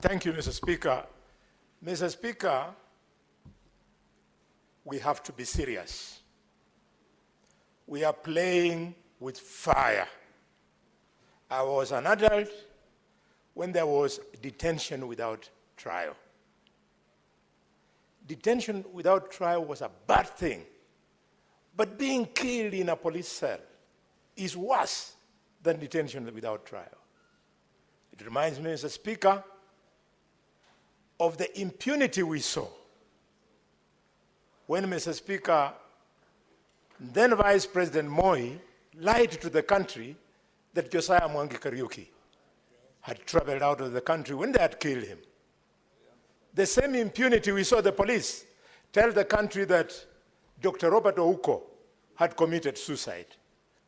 Thank you, Mr. Speaker. Mr. Speaker, we have to be serious. We are playing with fire. I was an adult when there was detention without trial. Detention without trial was a bad thing, but being killed in a police cell is worse than detention without trial. It reminds me, Mr. Speaker, of the impunity we saw when, Mr. Speaker, then Vice President Moi lied to the country that Josiah Mwangi Kariuki had traveled out of the country when they had killed him. The same impunity we saw the police tell the country that Dr. Robert Ouko had committed suicide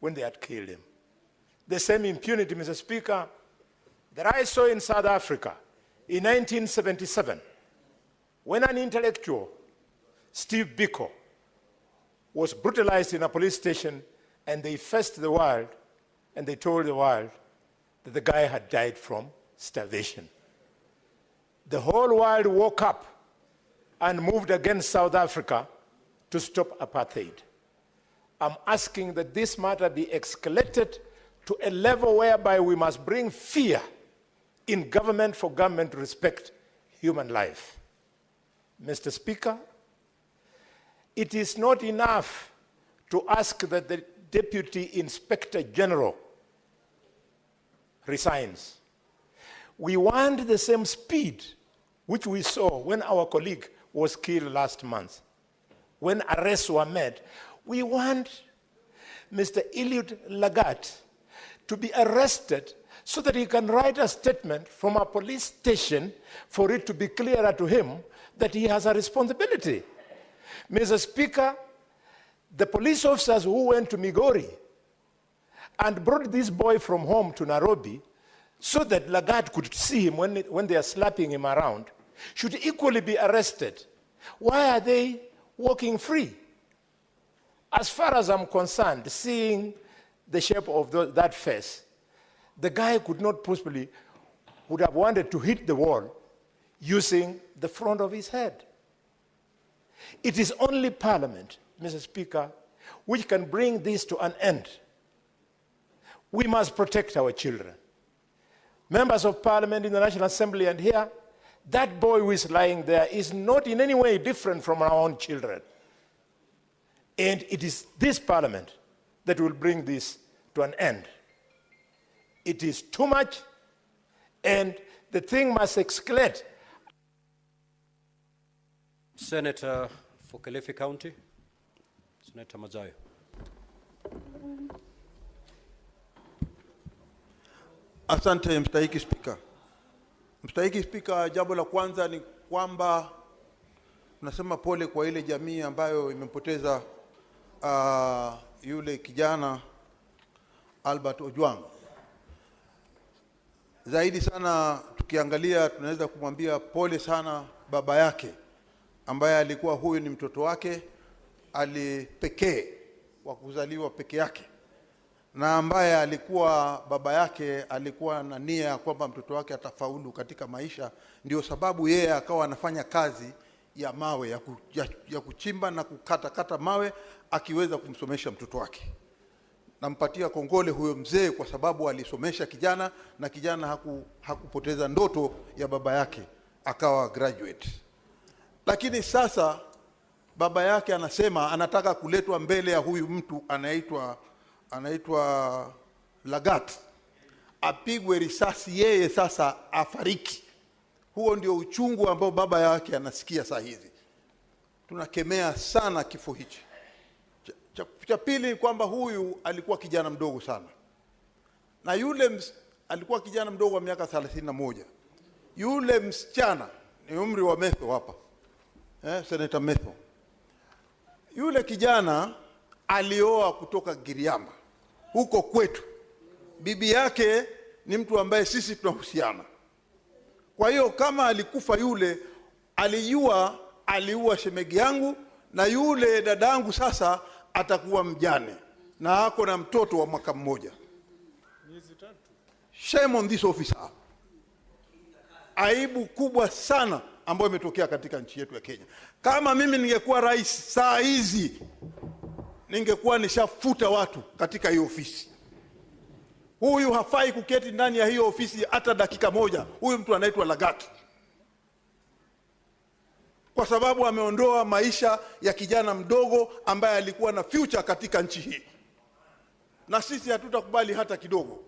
when they had killed him. The same impunity, Mr. Speaker, that I saw in South Africa in 1977, when an intellectual, Steve Biko, was brutalized in a police station, and they faced the world, and they told the world that the guy had died from starvation. The whole world woke up and moved against South Africa to stop apartheid. I'm asking that this matter be escalated to a level whereby we must bring fear in government for government to respect human life. Mr. Speaker, it is not enough to ask that the Deputy Inspector General resigns. We want the same speed which we saw when our colleague was killed last month. When arrests were made, we want Mr. Eliud Lagat to be arrested so that he can write a statement from a police station for it to be clearer to him that he has a responsibility. Mr. Speaker, the police officers who went to Migori and brought this boy from home to Nairobi so that Lagat could see him when they are slapping him around should equally be arrested. Why are they walking free? As far as I'm concerned, seeing the shape of that face, the guy could not possibly, would have wanted to hit the wall using the front of his head. It is only Parliament, Mr. Speaker, which can bring this to an end. We must protect our children. Members of Parliament in the National Assembly and here, that boy who is lying there is not in any way different from our own children. And it is this Parliament that will bring this to an end. It is too much, and the thing must escalate. Senator for Kilifi County, Senator Mazayo. Asante mstahiki Spika. Mstahiki Spika, jambo la kwanza ni kwamba nasema pole kwa ile jamii ambayo imempoteza yule kijana Albert Ojwang. Zaidi sana tukiangalia tunaweza kumwambia pole sana baba yake ambaye alikuwa huyu ni mtoto wake alipekee wa kuzaliwa peke yake, na ambaye alikuwa baba yake alikuwa na nia kwamba mtoto wake atafaulu katika maisha. Ndio sababu yeye akawa anafanya kazi ya mawe ya kuchimba na kukata mawe akiweza kumsomesha mtoto wake. Nampatia kongole huyo mzee kwa sababu alisomesha kijana, na kijana hakupoteza ndoto ya baba yake, akawa graduate. Lakini sasa baba yake anasema anataka kuletwa mbele ya huyu mtu anaitwa Lagat, apigwe risasi yeye sasa afariki. Huo ndio uchungu ambao baba yake anasikia saa hizi. Tunakemea sana kifo hichi. Cha pili ni kwamba huyu alikuwa kijana mdogo sana, na yule alikuwa kijana mdogo wa miaka 31. Yule msichana ni umri wa Metho hapa, Senator Metho. Yule kijana alioa kutoka Giriama huko kwetu. Bibi yake ni mtu ambaye sisi tunahusiana. Kwa hiyo kama alikufa yule, aliua shemegi yangu, na yule dadangu sasa atakuwa mjane na ako na mtoto wa mwaka mmoja. Shame on this officer. aibu kubwa sana ambayo imetokea katika nchi yetu ya Kenya. Kama mimi ningekuwa rais saa hizi, ningekuwa nishafuta watu katika hiyo ofisi. Huyu hafai kuketi ndani ya hiyo ofisi hata dakika moja. Huyu mtu anaitwa Lagat, kwa sababu ameondoa maisha ya kijana mdogo ambaye alikuwa na future katika nchi hii. Na sisi hatutakubali hata kidogo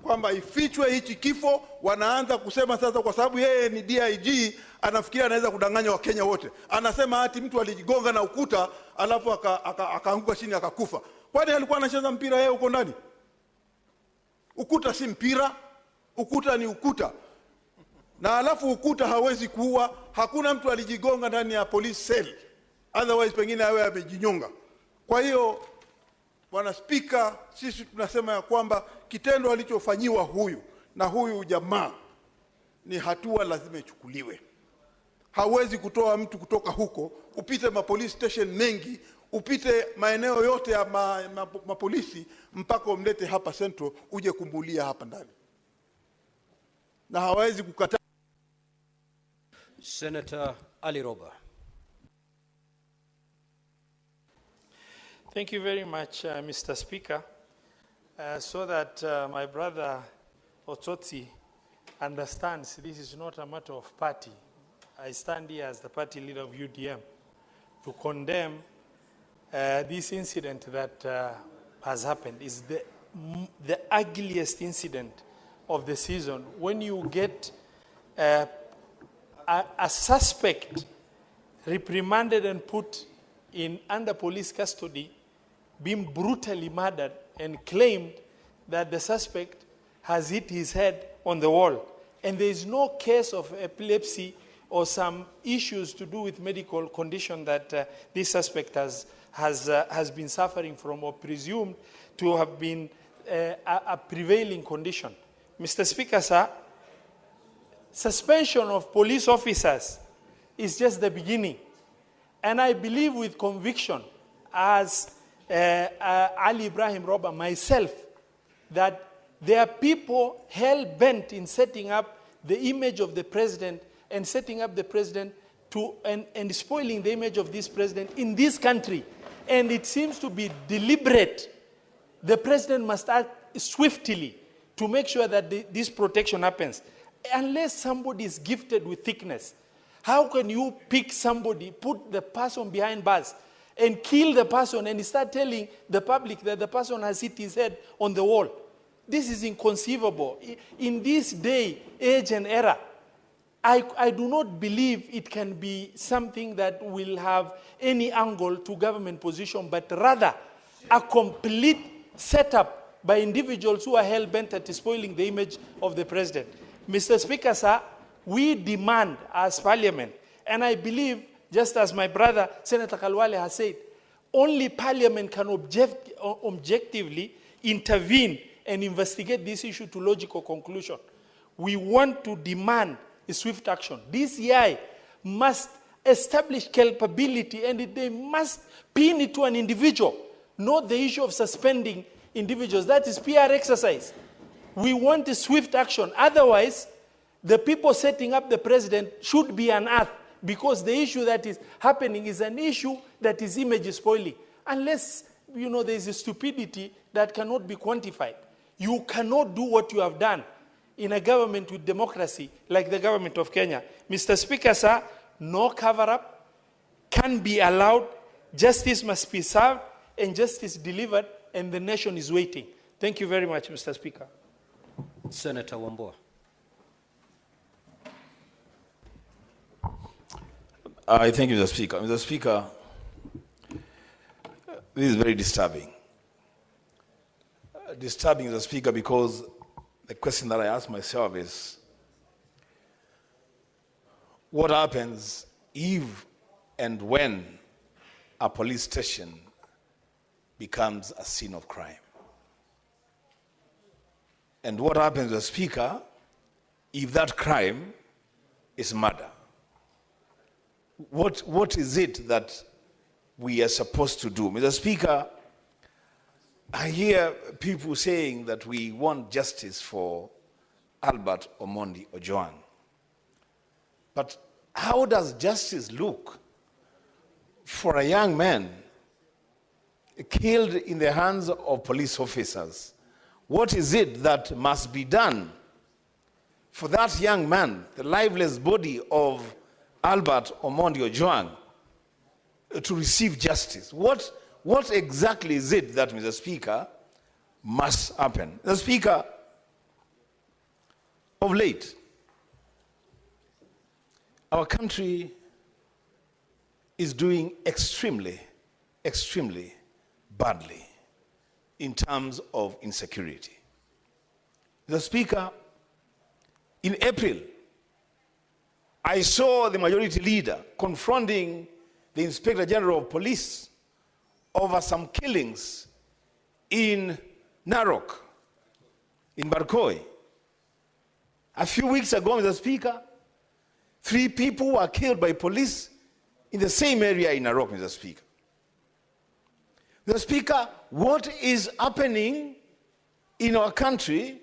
kwamba ifichwe hichi kifo. Wanaanza kusema sasa, kwa sababu yeye ni DIG, anafikiria anaweza kudanganya Wakenya wote. Anasema ati mtu alijigonga na ukuta alafu akaanguka chini akakufa. Kwani alikuwa anacheza mpira yeye huko ndani? Ukuta si mpira, ukuta ni ukuta. Na alafu ukuta hawezi kuua. Hakuna mtu alijigonga ndani ya police cell, otherwise pengine awe amejinyonga. Kwa hiyo Bwana Spika, sisi tunasema ya kwamba kitendo alichofanyiwa huyu na huyu jamaa ni hatua lazima ichukuliwe. Hawezi kutoa mtu kutoka huko, upite police station mengi, upite maeneo yote ya mapolisi mpaka umlete hapa Central uje kumbulia hapa ndani. Na hawezi kukataa. Senator Ali Roba. Thank you very much, Mr. Speaker. So that my brother Ototi understands this is not a matter of party. I stand here as the party leader of UDM to condemn this incident that has happened. It's the ugliest incident of the season. When you get a suspect reprimanded and put in under police custody, being brutally murdered, and claimed that the suspect has hit his head on the wall. And there is no case of epilepsy or some issues to do with medical condition that this suspect has been suffering from or presumed to have been a prevailing condition. Mr. Speaker, sir, suspension of police officers is just the beginning. And I believe with conviction, as Ali Ibrahim Roba, myself, that there are people hell-bent in setting up the image of the president and setting up the president and spoiling the image of this president in this country. And it seems to be deliberate. The president must act swiftly to make sure that this protection happens. Unless somebody is gifted with thickness, how can you pick somebody, put the person behind bars, and kill the person and start telling the public that the person has hit his head on the wall? This is inconceivable. In this day, age, and era, I do not believe it can be something that will have any angle to government position, but rather a complete setup by individuals who are hell-bent at spoiling the image of the president. Mr. Speaker, sir, we demand as Parliament, and I believe, just as my brother Senator Kalwale has said, only Parliament can objectively intervene and investigate this issue to logical conclusion. We want to demand a swift action. DCI must establish culpability, and they must pin it to an individual, not the issue of suspending individuals. That is PR exercise. We want a swift action. Otherwise, the people setting up the president should be unearthed, because the issue that is happening is an issue that is image spoiling. Unless, there is a stupidity that cannot be quantified. You cannot do what you have done in a government with democracy like the government of Kenya. Mr. Speaker, sir, no cover-up can be allowed. Justice must be served and justice delivered, and the nation is waiting. Thank you very much, Mr. Speaker. Senator Wambua. I thank you, Mr. Speaker. Mr. Speaker, this is very disturbing. Disturbing, Mr. Speaker, because the question that I ask myself is, what happens if and when a police station becomes a scene of crime? And what happens, Mr. Speaker, if that crime is murder? What is it that we are supposed to do? Mr. Speaker, I hear people saying that we want justice for Albert Omondi Ojwang. But how does justice look for a young man killed in the hands of police officers? What is it that must be done for that young man, the lifeless body of Albert Omondi Ojwang, to receive justice? What exactly is it that, Mr. Speaker, must happen? Mr. Speaker, of late, our country is doing extremely, extremely badly in terms of insecurity. Mr. Speaker, in April, I saw the majority leader confronting the Inspector General of Police over some killings in Narok, in Barkoi. A few weeks ago, Mr. Speaker, 3 people were killed by police in the same area in Narok, Mr. Speaker. Mr. Speaker, what is happening in our country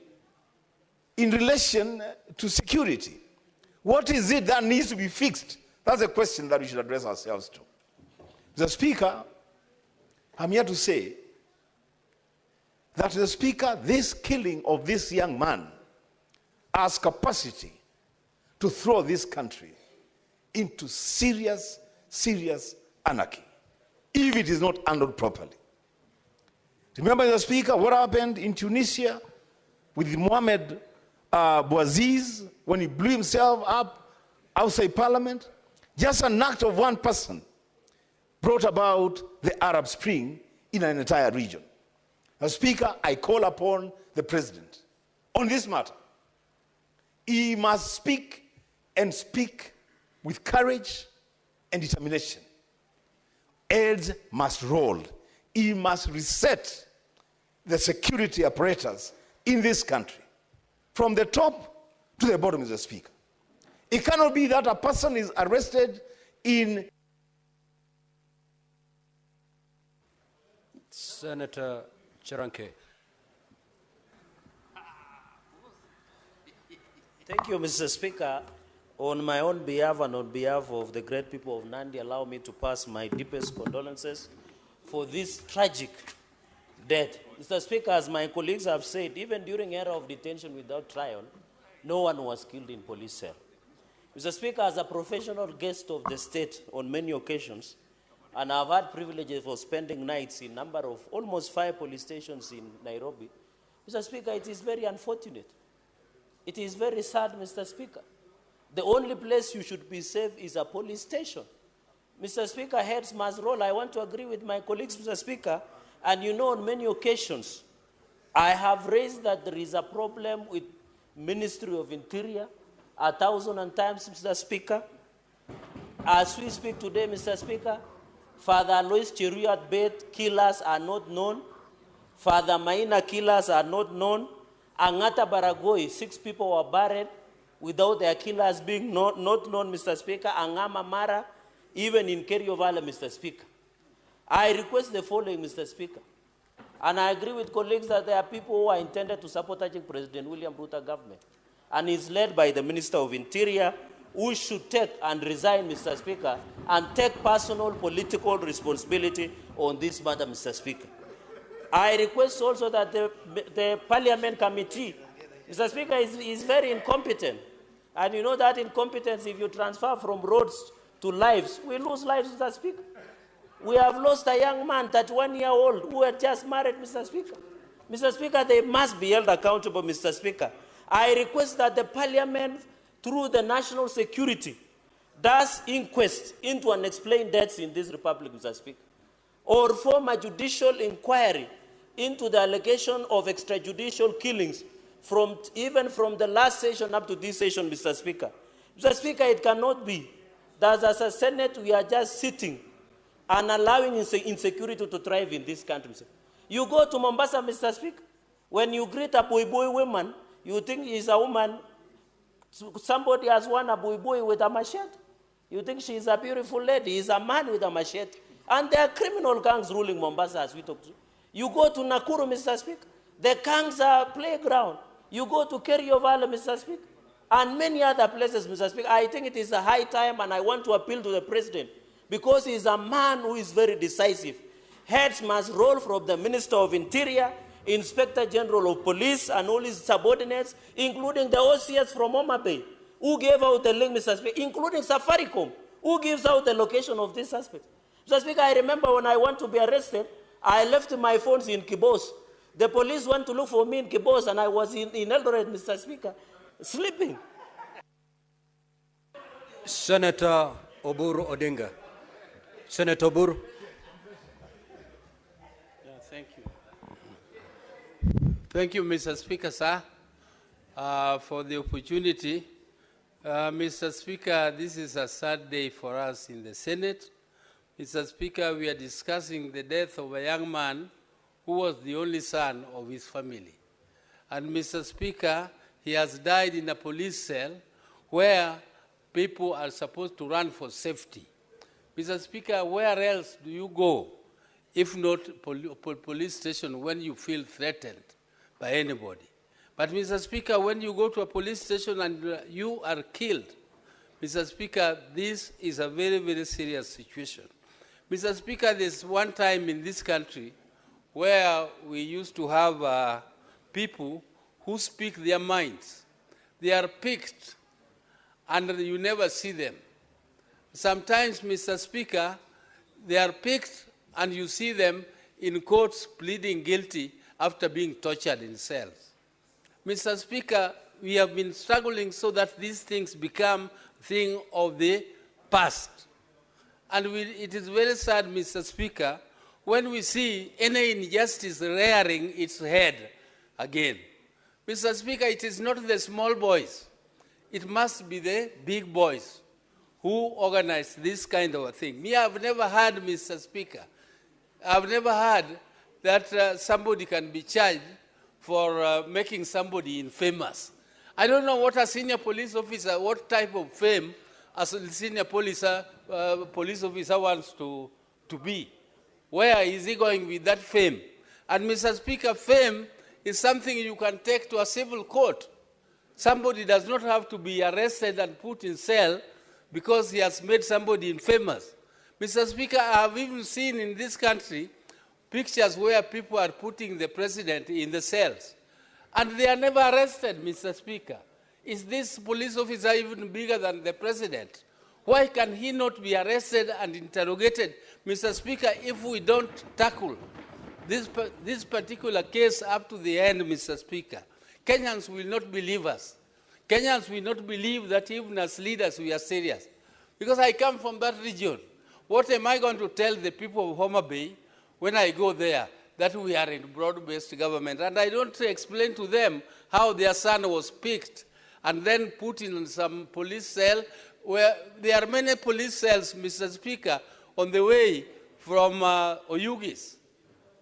in relation to security? What is it that needs to be fixed? That's a question that we should address ourselves to. Mr. Speaker, I'm here to say that, Mr. Speaker, this killing of this young man has capacity to throw this country into serious, serious anarchy if it is not handled properly. Remember, Mr. Speaker, what happened in Tunisia with Mohamed Bouaziz when he blew himself up outside Parliament? Just an act of one person brought about the Arab Spring in an entire region. Mr. Speaker, I call upon the President on this matter. He must speak and speak with courage and determination. Heads must roll. He must reset the security apparatus in this country from the top to the bottom, Mr. Speaker. It cannot be that a person is arrested in... Senator Chiranke. Thank you, Mr. Speaker. On my own behalf and on behalf of the great people of Nandi, allow me to pass my deepest condolences for this tragic death. Mr. Speaker, as my colleagues have said, even during era of detention without trial, no one was killed in police cell. Mr. Speaker, as a professional guest of the state on many occasions, and I've had privileges for spending nights in number of almost 5 police stations in Nairobi, Mr. Speaker, it is very unfortunate. It is very sad, Mr. Speaker. The only place you should be safe is a police station. Mr. Speaker, heads must roll. I want to agree with my colleagues, Mr. Speaker, and you know on many occasions, I have raised that there is a problem with Ministry of Interior 1,000 times, Mr. Speaker. As we speak today, Mr. Speaker, Father Alois Cheruiyot Bett killers are not known. Father Maina killers are not known. Angata Baragoi, 6 people were buried without their killers being not known, Mr. Speaker. Angama Mara, even in Kerio Valley, Mr. Speaker. I request the following, Mr. Speaker. And I agree with colleagues that there are people who are intended to sabotage President William Ruto government. And is led by the Minister of Interior, who should take and resign, Mr. Speaker, and take personal political responsibility on this matter, Mr. Speaker. I request also that the Parliament Committee, Mr. Speaker, is very incompetent. And you know that incompetence, if you transfer from roads to lives, we lose lives, Mr. Speaker. We have lost a young man, 31-year-old, who had just married, Mr. Speaker. Mr. Speaker, they must be held accountable, Mr. Speaker. I request that the Parliament, through the national security, does inquest into unexplained deaths in this republic, Mr. Speaker, or form a judicial inquiry into the allegation of extrajudicial killings even from the last session up to this session, Mr. Speaker. Mr. Speaker, it cannot be that as a Senate we are just sitting and allowing insecurity to thrive in this country. You go to Mombasa, Mr. Speaker, when you greet a boy woman, you think she's a woman. Somebody has won a boy with a machete. You think she's a beautiful lady. He's a man with a machete. And there are criminal gangs ruling Mombasa as we talk to. You go to Nakuru, Mr. Speaker, the gangs are playground. You go to Kerio Valley, Mr. Speaker, and many other places, Mr. Speaker. I think it is a high time, and I want to appeal to the President, because he is a man who is very decisive. Heads must roll from the Minister of Interior, Inspector General of Police, and all his subordinates, including the OCS from Homa Bay, who gave out the link, Mr. Speaker, including Safaricom, who gives out the location of this suspect. Mr. Speaker, I remember when I want to be arrested, I left my phones in Kibos. The police went to look for me in Kibos, and I was in Eldoret, Mr. Speaker, sleeping. Senator Oburu Odinga. Senator Oburu. Thank you. Thank you, Mr. Speaker, sir, for the opportunity. Mr. Speaker, this is a sad day for us in the Senate. Mr. Speaker, we are discussing the death of a young man who was the only son of his family. And Mr. Speaker, he has died in a police cell where people are supposed to run for safety. Mr. Speaker, where else do you go if not police station when you feel threatened by anybody? But Mr. Speaker, when you go to a police station and you are killed, Mr. Speaker, this is a very, very serious situation. Mr. Speaker, there's one time in this country where we used to have people who speak their minds. They are picked and you never see them. Sometimes, Mr. Speaker, they are picked and you see them in courts pleading guilty after being tortured in cells. Mr. Speaker, we have been struggling so that these things become a thing of the past. And it is very sad, Mr. Speaker, when we see any injustice rearing its head again. Mr. Speaker, it is not the small boys. It must be the big boys who organize this kind of a thing. Me, I've never heard, Mr. Speaker, I've never heard that somebody can be charged for making somebody infamous. I don't know what a senior police officer, what type of fame a senior police officer wants to be. Where is he going with that fame? And Mr. Speaker, fame is something you can take to a civil court. Somebody does not have to be arrested and put in cell because he has made somebody infamous. Mr. Speaker, I have even seen in this country pictures where people are putting the president in the cells. And they are never arrested, Mr. Speaker. Is this police officer even bigger than the president? Why can he not be arrested and interrogated, Mr. Speaker, if we don't tackle this particular case up to the end, Mr. Speaker? Kenyans will not believe us. Kenyans will not believe that even as leaders we are serious. Because I come from that region. What am I going to tell the people of Homa Bay when I go there? That we are in broad-based government. And I don't explain to them how their son was picked and then put in some police cell where there are many police cells, Mr. Speaker, on the way from Oyugis.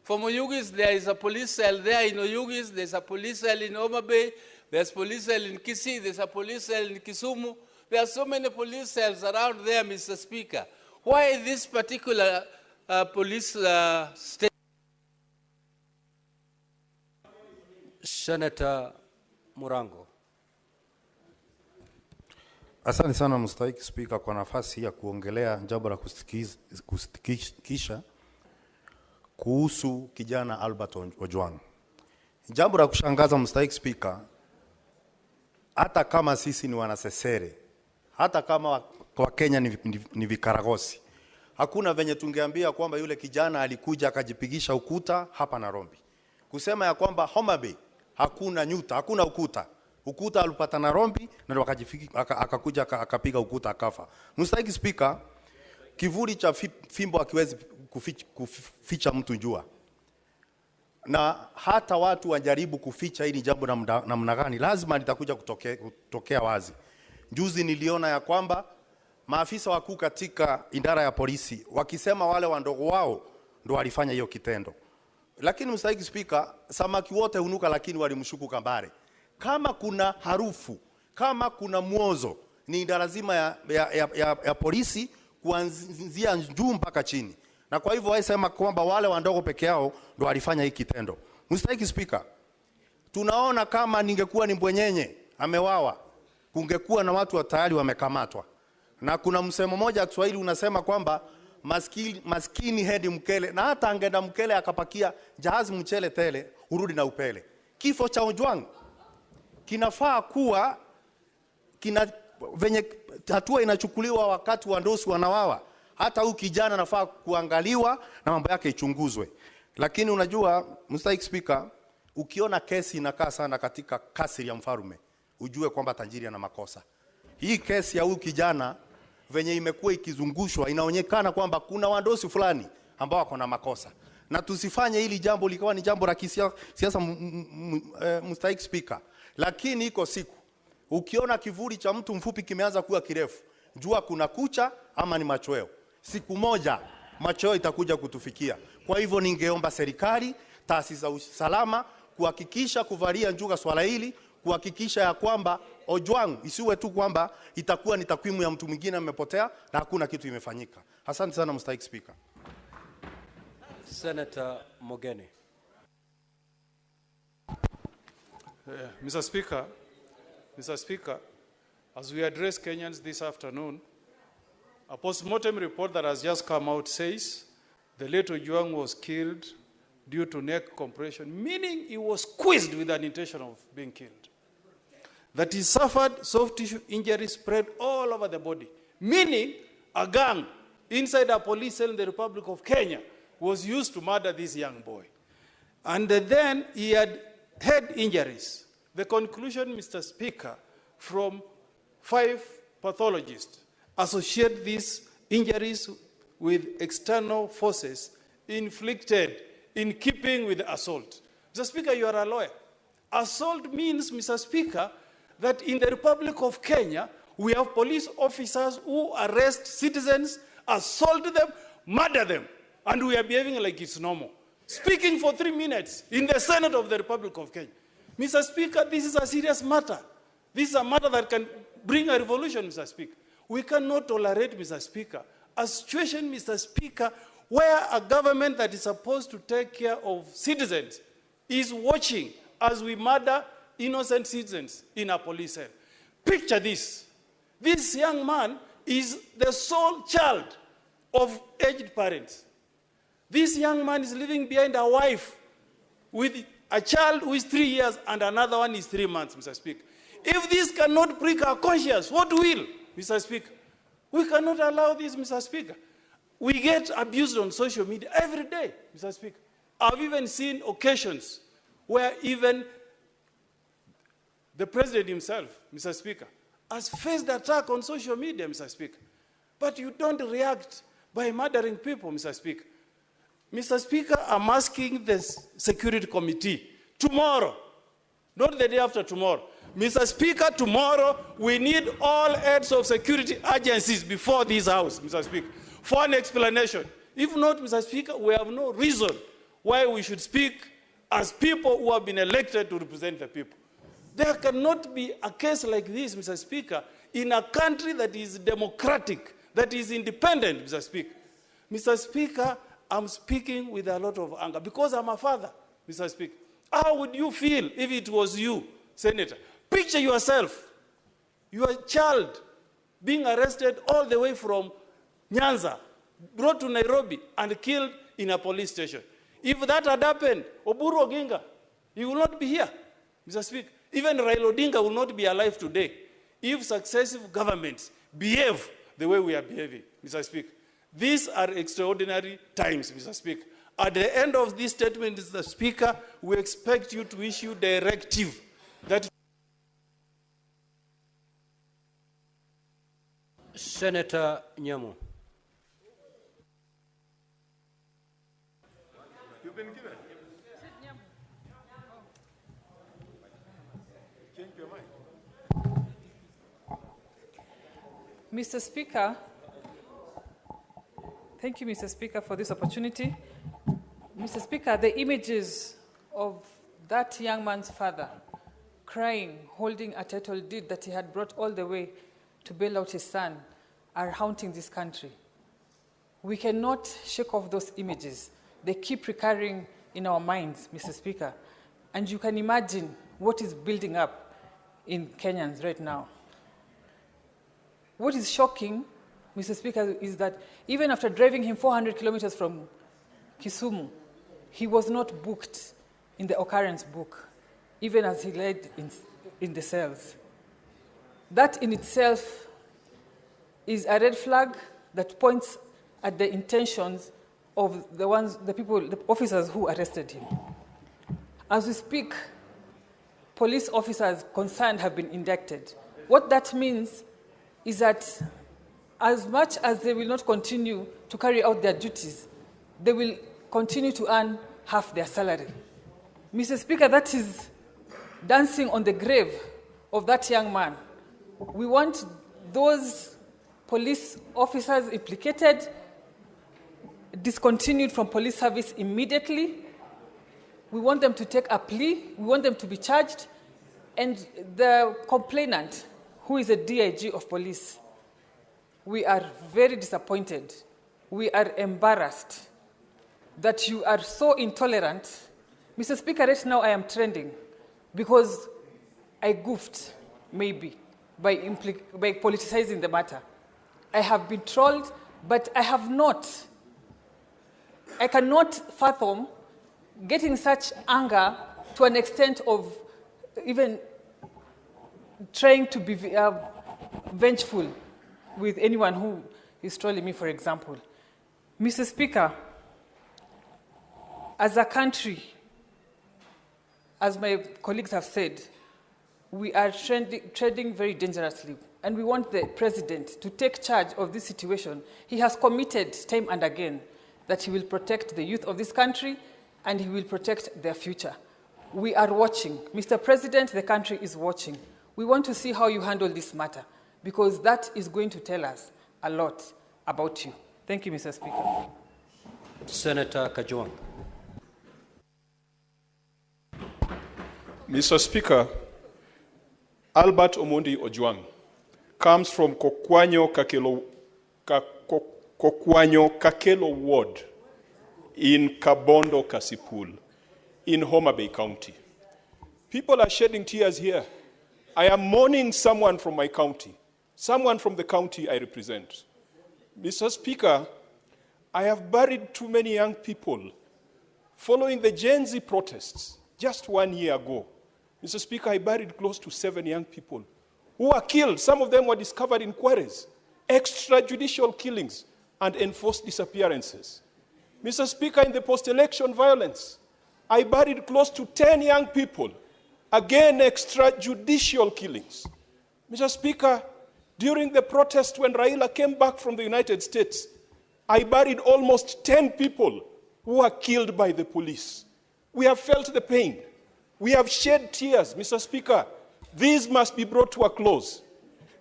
From Oyugis, there is a police cell there in Oyugis, there's a police cell in Homa Bay, there's a police cell in Kisii, there's a police cell in Kisumu. There are so many police cells around there, Mr. Speaker. Why this particular police station? Senator Murango. Asante sana mstahiki Spika kwa nafasi ya kuongelea jambo la kusikitisha kuhusu kijana Albert Ojwang. Jambo la kushangaza mstahiki Spika, hata kama sisi ni wanasesere, hata kama kwa Kenya ni vikaragosi, hakuna venye tungeambia kwamba yule kijana alikuja akajipigisha ukuta hapa Nairobi. Kusema ya kwamba Homa Bay hakuna nyuta, hakuna ukuta. Ukuta alipata Nairobi na akakuja akapiga ukuta akafa. Mstahiki Spika, kivuli cha fimbo hakiwezi kuficha mtu jua. Na hata watu wajaribu kuficha hili jambo namna gani, lazima litakuja kutokea wazi. Juzi niliona ya kwamba maafisa wakuu katika idara ya polisi wakisema wale wandogo wao ndio walifanya hiyo kitendo. Lakini mstahiki Spika, samaki wote hunuka lakini walimshuku kambare. Kama kuna harufu, kama kuna mwozo, ni lazima ya polisi kuanzia juu mpaka chini. Na kwa hivyo waisema kwamba wale wandogo peke yao ndio walifanya hiki kitendo. Mstahiki Spika, tunaona kama ningekuwa ni mbwenyenye amewawa, kungekuwa na watu tayari wamekamatwa. Na kuna msemo mmoja wa Kiswahili unasema kwamba maskini hedi mkele, na hata angeenda mkele akapakia jahazi mchele tele, urudi na upele. Kifo cha Ojwang kinafaa kuwa venye hatua inachukuliwa wakati wandosi wanawawa, hata huyu kijana nafaa kuangaliwa na mambo yake ichunguzwe. Lakini unajua Mr. Speaker, ukiona kesi inakaa sana katika kasri ya mfalme, ujue kwamba tajiri ana makosa. Hii kesi ya huyu kijana venye imekuwa ikizungushwa, inaonekana kwamba kuna wandosi fulani ambao wako na makosa. Na tusifanye hili jambo likawa ni jambo la kisiasa, Mr. Speaker. Lakini iko siku ukiona kivuli cha mtu mfupi kimeanza kuwa kirefu, jua kuna kucha ama ni machweo. Siku moja machweo itakuja kutufikia. Kwa hivyo ningeomba serikali, taasisi za usalama kuhakikisha kuvalia njuga swala hili, kuhakikisha ya kwamba Ojwang isiwe tu kwamba itakuwa ni takwimu ya mtu mwingine amepotea na hakuna kitu imefanyika. Asante sana Mr. Speaker. Senator Mogeni. Mr. Speaker, as we address Kenyans this afternoon, a post-mortem report that has just come out says the late Ojwang was killed due to neck compression, meaning he was squeezed with an intention of being killed. That he suffered soft tissue injuries spread all over the body, meaning a gang inside a police cell in the Republic of Kenya was used to murder this young boy. And then he had head injuries. The conclusion, Mr. Speaker, from 5 pathologists associate these injuries with external forces inflicted in keeping with assault. Mr. Speaker, you are a lawyer. Assault means, Mr. Speaker, that in the Republic of Kenya, we have police officers who arrest citizens, assault them, murder them, and we are behaving like it's normal. Speaking for 3 minutes in the Senate of the Republic of Kenya. Mr. Speaker, this is a serious matter. This is a matter that can bring a revolution, Mr. Speaker. We cannot tolerate, Mr. Speaker, a situation, Mr. Speaker, where a government that is supposed to take care of citizens is watching as we murder innocent citizens in a police cell. Picture this. This young man is the sole child of aged parents. This young man is living behind a wife with a child who is 3 years and another one is 3 months, Mr. Speaker. If this cannot prick our conscience, what will, Mr. Speaker? We cannot allow this, Mr. Speaker. We get abused on social media every day, Mr. Speaker. I've even seen occasions where even the president himself, Mr. Speaker, has faced attack on social media, Mr. Speaker. But you don't react by murdering people, Mr. Speaker. Mr. Speaker, I'm asking the Security Committee tomorrow, not the day after tomorrow. Mr. Speaker, tomorrow we need all heads of security agencies before this House, Mr. Speaker, for an explanation. If not, Mr. Speaker, we have no reason why we should speak as people who have been elected to represent the people. There cannot be a case like this, Mr. Speaker, in a country that is democratic, that is independent, Mr. Speaker. Mr. Speaker, I'm speaking with a lot of anger because I'm a father, Mr. Speaker. How would you feel if it was you, Senator? Picture yourself, your child being arrested all the way from Nyanza, brought to Nairobi and killed in a police station. If that had happened, Oburu Oginga, he will not be here, Mr. Speaker. Even Raila Odinga will not be alive today if successive governments behave the way we are behaving, Mr. Speaker. These are extraordinary times, Mr. Speaker. At the end of this statement, Mr. Speaker, we expect you to issue directive that Senator Nyamu. You've been given. Change your mind. Mr. Speaker, thank you, Mr. Speaker, for this opportunity. Mr. Speaker, the images of that young man's father crying, holding a title deed that he had brought all the way to bail out his son are haunting this country. We cannot shake off those images. They keep recurring in our minds, Mr. Speaker. And you can imagine what is building up in Kenyans right now. What is shocking, Mr. Speaker, is that even after driving him 400 kilometers from Kisumu, he was not booked in the occurrence book, even as he lay in the cells. That in itself is a red flag that points at the intentions of the officers who arrested him. As we speak, police officers concerned have been indicted. What that means is that as much as they will not continue to carry out their duties, they will continue to earn half their salary. Mr. Speaker, that is dancing on the grave of that young man. We want those police officers implicated discontinued from police service immediately. We want them to take a plea. We want them to be charged. And the complainant, who is a DIG of police, we are very disappointed. We are embarrassed that you are so intolerant. Mr. Speaker, right now I am trending because I goofed, maybe, by politicizing the matter. I have been trolled, but I have not. I cannot fathom getting such anger to an extent of even trying to be vengeful with anyone who is trolling me, for example. Mr. Speaker, as a country, as my colleagues have said, we are treading very dangerously, and we want the president to take charge of this situation. He has committed time and again that he will protect the youth of this country and he will protect their future. We are watching. Mr. President, the country is watching. We want to see how you handle this matter because that is going to tell us a lot about you. Thank you, Mr. Speaker. Senator Kajwang. Mr. Speaker, Albert Omondi Ojwang comes from Kokwanyo Kakelo Ward in Kabondo Kasipul in Homa Bay County. People are shedding tears here. I am mourning someone from my county, someone from the county I represent. Mr. Speaker, I have buried too many young people following the Gen Z protests just 1 year ago. Mr. Speaker, I buried close to 7 young people who were killed. Some of them were discovered in quarries, extrajudicial killings, and enforced disappearances. Mr. Speaker, in the post-election violence, I buried close to 10 young people, again extrajudicial killings. Mr. Speaker, during the protest when Raila came back from the United States, I buried almost 10 people who were killed by the police. We have felt the pain. We have shed tears, Mr. Speaker. These must be brought to a close.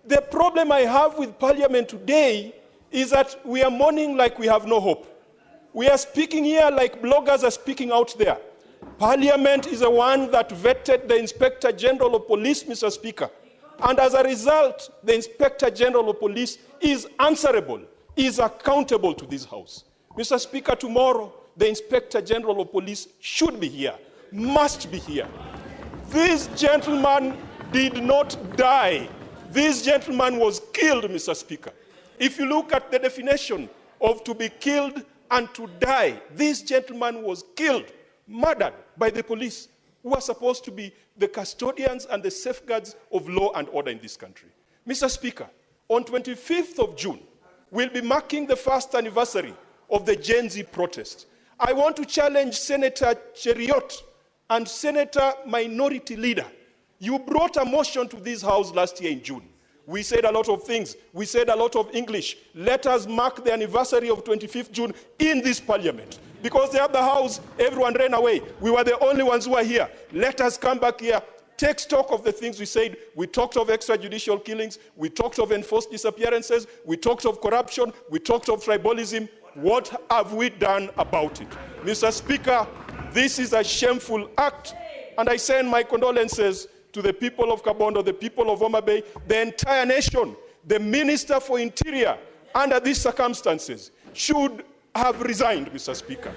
The problem I have with Parliament today is that we are mourning like we have no hope. We are speaking here like bloggers are speaking out there. Parliament is the one that vetted the Inspector General of Police, Mr. Speaker. And as a result, the Inspector General of Police is answerable, is accountable to this House. Mr. Speaker, tomorrow, the Inspector General of Police should be here, must be here. This gentleman did not die. This gentleman was killed, Mr. Speaker. If you look at the definition of to be killed and to die, this gentleman was killed, murdered by the police, who are supposed to be the custodians and the safeguards of law and order in this country. Mr. Speaker, on 25th of June, we'll be marking the first anniversary of the Gen Z protest. I want to challenge Senator Cheriot and Senator Minority Leader. You brought a motion to this House last year in June. We said a lot of things. We said a lot of English. Let us mark the anniversary of 25th June in this Parliament. Because the other House, everyone ran away. We were the only ones who were here. Let us come back here, take stock of the things we said. We talked of extrajudicial killings. We talked of enforced disappearances. We talked of corruption. We talked of tribalism. What have we done about it? Mr. Speaker, this is a shameful act, and I send my condolences to the people of Kabondo, the people of Homa Bay, the entire nation. The Minister for Interior, under these circumstances, should have resigned, Mr. Speaker.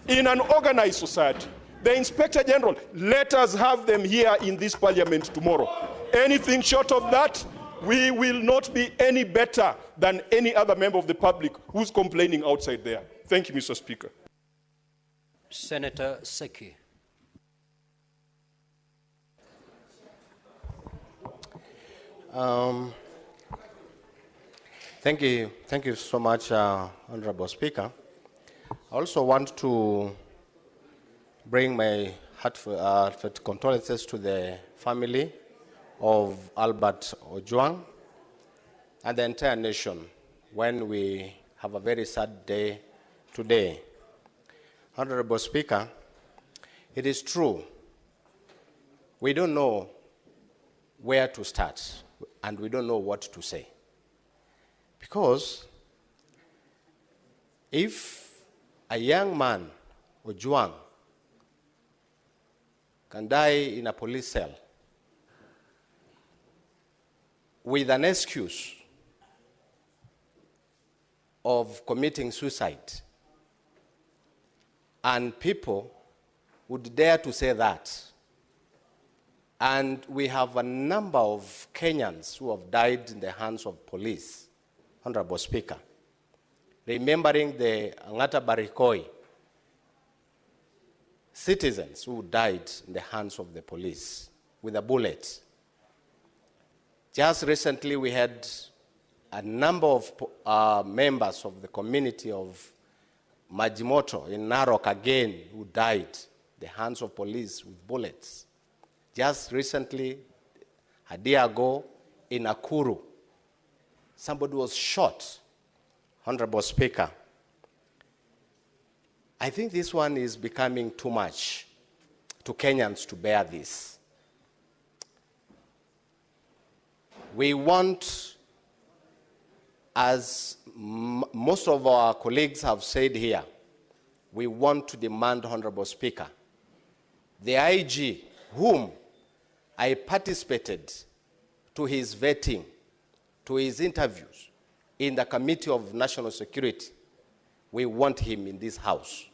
In an organized society, the Inspector General, let us have them here in this Parliament tomorrow. Anything short of that, we will not be any better than any other member of the public who's complaining outside there. Thank you, Mr. Speaker. Senator Seki. Thank you so much, Honorable Speaker. I also want to bring my heartfelt condolences to the family of Albert Ojwang and the entire nation when we have a very sad day today. Honorable Speaker, it is true, we don't know where to start and we don't know what to say. Because if a young man, Ojwang, can die in a police cell with an excuse of committing suicide, and people would dare to say that, and we have a number of Kenyans who have died in the hands of police, Honorable Speaker, remembering the Angata Barikoi citizens who died in the hands of the police with a bullet. Just recently we had a number of members of the community of Majimoto in Narok again who died in the hands of police with bullets. Just recently, a day ago, in Nakuru, somebody was shot. Honorable Speaker, I think this one is becoming too much to Kenyans to bear this. We want, as most of our colleagues have said here, we want to demand, Honorable Speaker, the IG, whom I participated to his vetting, to his interviews in the Committee of National Security, we want him in this house.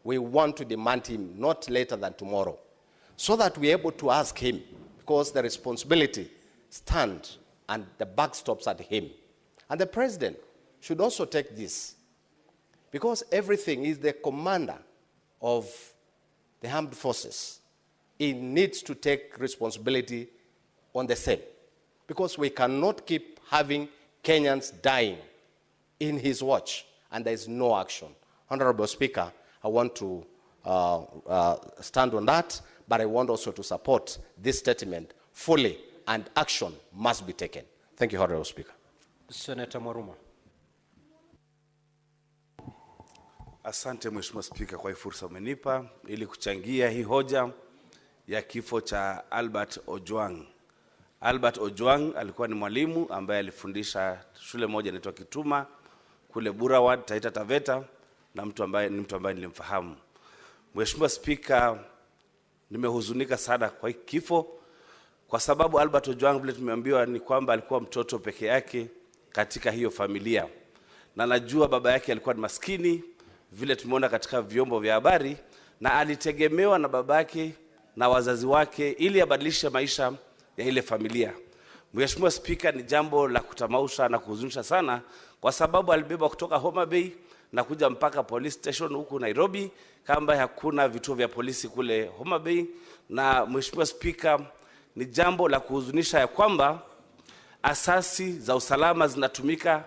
We want to demand him not later than tomorrow, so that we're able to ask him, because the responsibility stands and the buck stops at him. And the president should also take this, because everything is the commander of the armed forces. He needs to take responsibility on the same, because we cannot keep having Kenyans dying in his watch and there is no action. Honorable Speaker, I want to stand on that, but I want also to support this statement fully, and action must be taken. Thank you, Honorable Speaker. Senator Maruma. Asante Mheshimiwa Spika kwa hii fursa umenipa ili kuchangia hii hoja ya kifo cha Albert Ojwang. Albert Ojwang alikuwa ni mwalimu ambaye alifundisha shule moja inaitwa Kituma kule Burawad, Taita Taveta, na mtu ambaye nilimfahamu. Mheshimiwa Spika, nimehuzunika sana kwa hii kifo, kwa sababu Albert Ojwang vile tumeambiwa ni kwamba alikuwa mtoto peke yake katika hiyo familia. Na najua baba yake alikuwa ni maskini vile tumeona katika vyombo vya habari, na alitegemewa na babake na wazazi wake ili abadilishe maisha ya ile familia. Mheshimiwa Spika, ni jambo la kutamausha na kuhuzunisha sana, kwa sababu alibeba kutoka Homa Bay na kuja mpaka police station huku Nairobi, kama hakuna vituo vya polisi kule Homa Bay. Na Mheshimiwa Spika, ni jambo la kuhuzunisha ya kwamba asasi za usalama zinatumika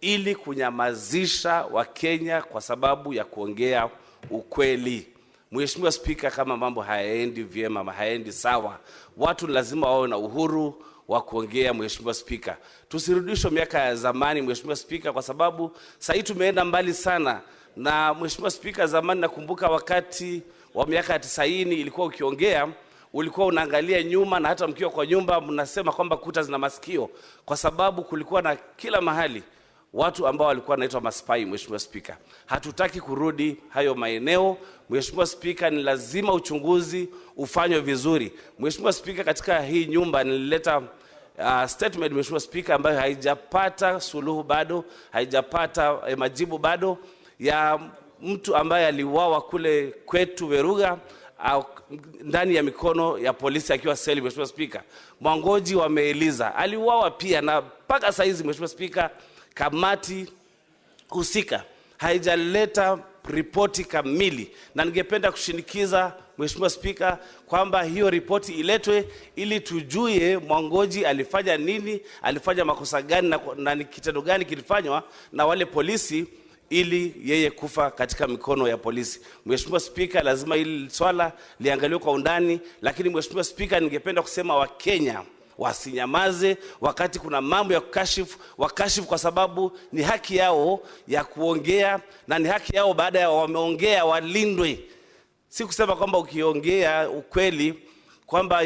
ili kunyamazisha Wakenya kwa sababu ya kuongea ukweli. Mheshimiwa Spika, kama mambo hayaendi vyema ama hayaendi sawa, watu lazima wawe na uhuru wa kuongea. Mheshimiwa Spika, tusirudishwe miaka ya zamani Mheshimiwa Spika, kwa sababu sasa tumeenda mbali sana. Na Mheshimiwa Spika, zamani nakumbuka wakati wa miaka ya 90 ilikuwa ukiongea ulikuwa unaangalia nyuma, na hata mkiwa kwa nyumba mnasema kwamba kuta zina masikio, kwa sababu kulikuwa na kila mahali watu ambao walikuwa wanaitwa maspai. Mheshimiwa Spika, hatutaki kurudi hayo maeneo. Mheshimiwa Spika, ni lazima uchunguzi ufanywe vizuri. Mheshimiwa Spika, katika hii nyumba nilileta statement Mheshimiwa Spika, ambayo haijapata suluhu bado, haijapata majibu bado, ya mtu ambaye aliuawa kule kwetu Veruga, ndani ya mikono ya polisi akiwa seli. Mheshimiwa Spika, Mwangoji wameeleza aliuawa pia, na mpaka saa hizi Mheshimiwa Spika, kamati husika haijaleta ripoti kamili, na ningependa kushinikiza Mheshimiwa Spika kwamba hiyo ripoti iletwe ili tujue Mwangoji alifanya nini, alifanya makosa gani, na ni kitendo gani kilifanywa na wale polisi ili yeye kufa katika mikono ya polisi. Mheshimiwa Spika, lazima hili swala liangaliwe kwa undani, lakini Mheshimiwa Spika, ningependa kusema Wakenya wasinyamaze wakati kuna mambo ya wakashifu, kwa sababu ni haki yao ya kuongea, na ni haki yao baada ya wameongea walindwe. Si kusema kwamba ukiongea ukweli kwamba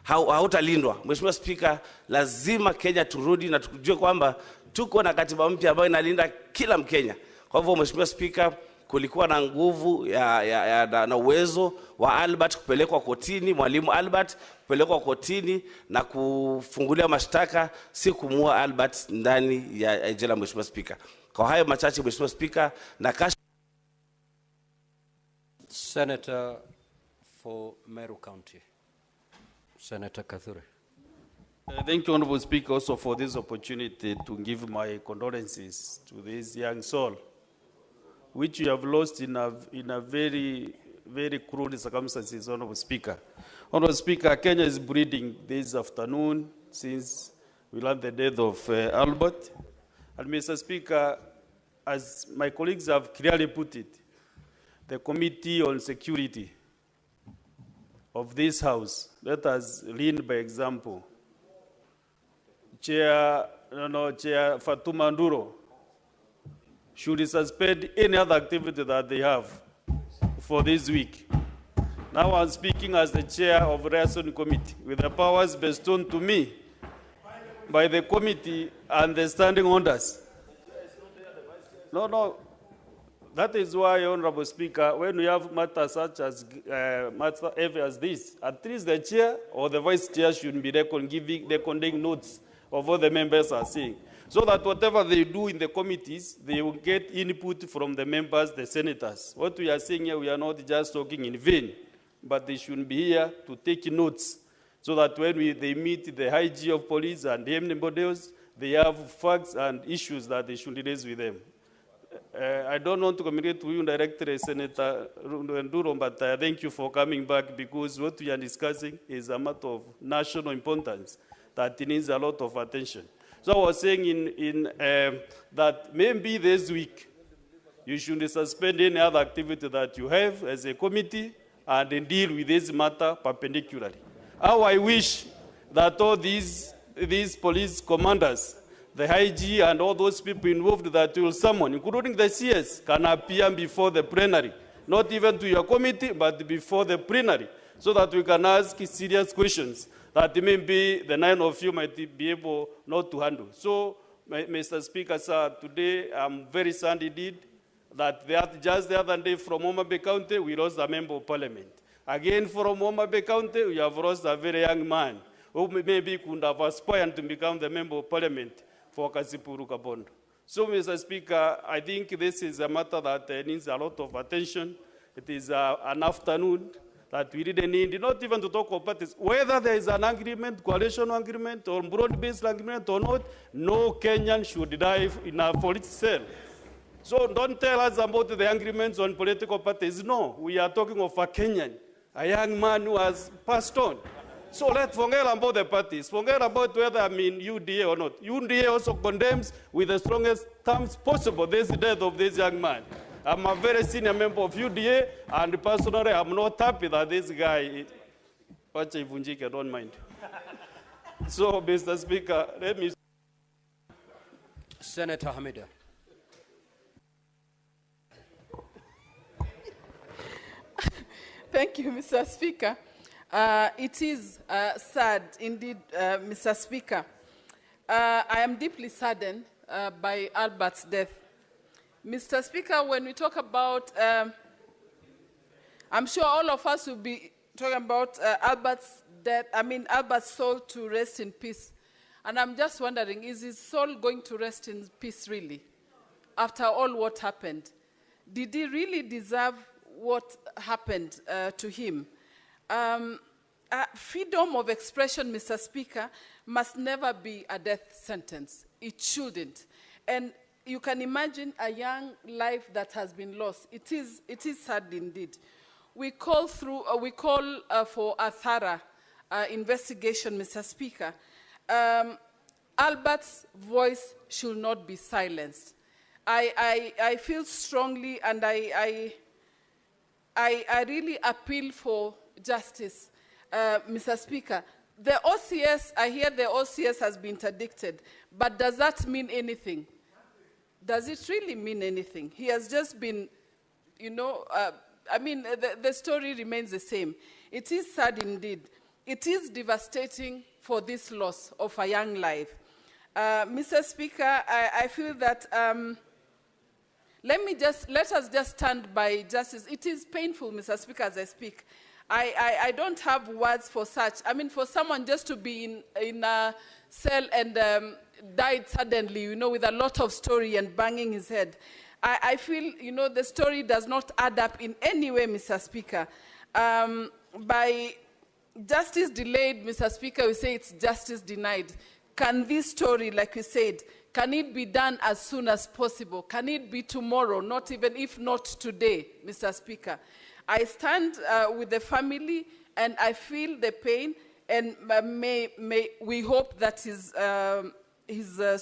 hautalindwa. Mheshimiwa Spika, lazima Kenya turudi na tujue kwamba tuko na katiba mpya ambayo inalinda kila Mkenya. Kwa hivyo Mheshimiwa Spika, kulikuwa na nguvu na uwezo wa Albert kupelekwa kotini, mwalimu Albert kupelekwa kotini na kufungulia mashtaka, si kumua Albert ndani ya jela. Mheshimiwa Spika, kwa hayo machache Mheshimiwa Spika, na Senator for Meru County, Senator Kathure. Thank you, Honorable Speaker, also for this opportunity to give my condolences to this young soul, which you have lost in a very, very cruel circumstances, Honorable Speaker. Honorable Speaker, Kenya is bleeding this afternoon since we learned the death of Albert. And Mr. Speaker, as my colleagues have clearly put it, the Committee on Security of this House, let us lead by example. Chair Fatuma Nduro should suspend any other activity that they have for this week. Now I'm speaking as the chair of the Liaison Committee with the powers bestowed to me by the committee and the standing orders. No. That is why, Honorable Speaker, when we have matters such as matter heavy as this, at least the chair or the vice chair should be recording notes of what the members are saying, so that whatever they do in the committees, they will get input from the members, the senators. What we are saying here, we are not just talking in vain, but they should be here to take notes, so that when they meet the IG of police and the anybody else, they have facts and issues that they should raise with them. I don't want to communicate to you directly, Senator Nduro, but thank you for coming back, because what we are discussing is a matter of national importance that needs a lot of attention. So I was saying that maybe this week you should suspend any other activity that you have as a committee and deal with this matter perpendicularly. How I wish that all these police commanders, the IG and all those people involved that will summon, including the CS, can appear before the plenary, not even to your committee, but before the plenary, so that we can ask serious questions that maybe the 9 of you might be able not to handle. So, Mr. Speaker, sir, today I'm very sad indeed that just the other day from Homa Bay County, we lost a member of parliament. Again, from Homa Bay County, we have lost a very young man who maybe could have aspired to become the member of parliament for Kasipuru Kabondo. So, Mr. Speaker, I think this is a matter that needs a lot of attention. It is an afternoon that we really need, not even to talk about parties. Whether there is an agreement, coalition agreement, or broad-based agreement or not, no Kenyan should die in a political cell. So don't tell us about the agreements on political parties. No, we are talking of a Kenyan, a young man who has passed on. So let's forget about the parties. Forget about whether I'm in UDA or not. UDA also condemns with the strongest terms possible this death of this young man. I'm a very senior member of UDA, and personally, I'm not happy that this guy, I don't mind. So, Mr. Speaker, let me... Senator Hamida. Thank you, Mr. Speaker. It is sad, indeed, Mr. Speaker. I am deeply saddened by Albert's death. Mr. Speaker, when we talk about, I'm sure all of us will be talking about Albert's death, Albert's soul to rest in peace. And I'm just wondering, is his soul going to rest in peace really? After all what happened? Did he really deserve what happened to him. Freedom of expression, Mr. Speaker, must never be a death sentence. It shouldn't. And you can imagine a young life that has been lost. It is sad indeed. We call for a thorough investigation, Mr. Speaker. Albert's voice should not be silenced. I feel strongly, and I really appeal for justice, Mr. Speaker. The OCS, I hear the OCS has been interdicted, but does that mean anything? Does it really mean anything? He has just been, the story remains the same. It is sad indeed. It is devastating for this loss of a young life. Mr. Speaker, I feel that let us just stand by justice. It is painful, Mr. Speaker, as I speak. I don't have words for such. I mean, for someone just to be in a cell and died suddenly, with a lot of story and banging his head. I feel, the story does not add up in any way, Mr. Speaker. By justice delayed, Mr. Speaker, we say it's justice denied. Can this story, like we said, can it be done as soon as possible? Can it be tomorrow, not even if not today, Mr. Speaker? I stand with the family, and I feel the pain, and we hope that his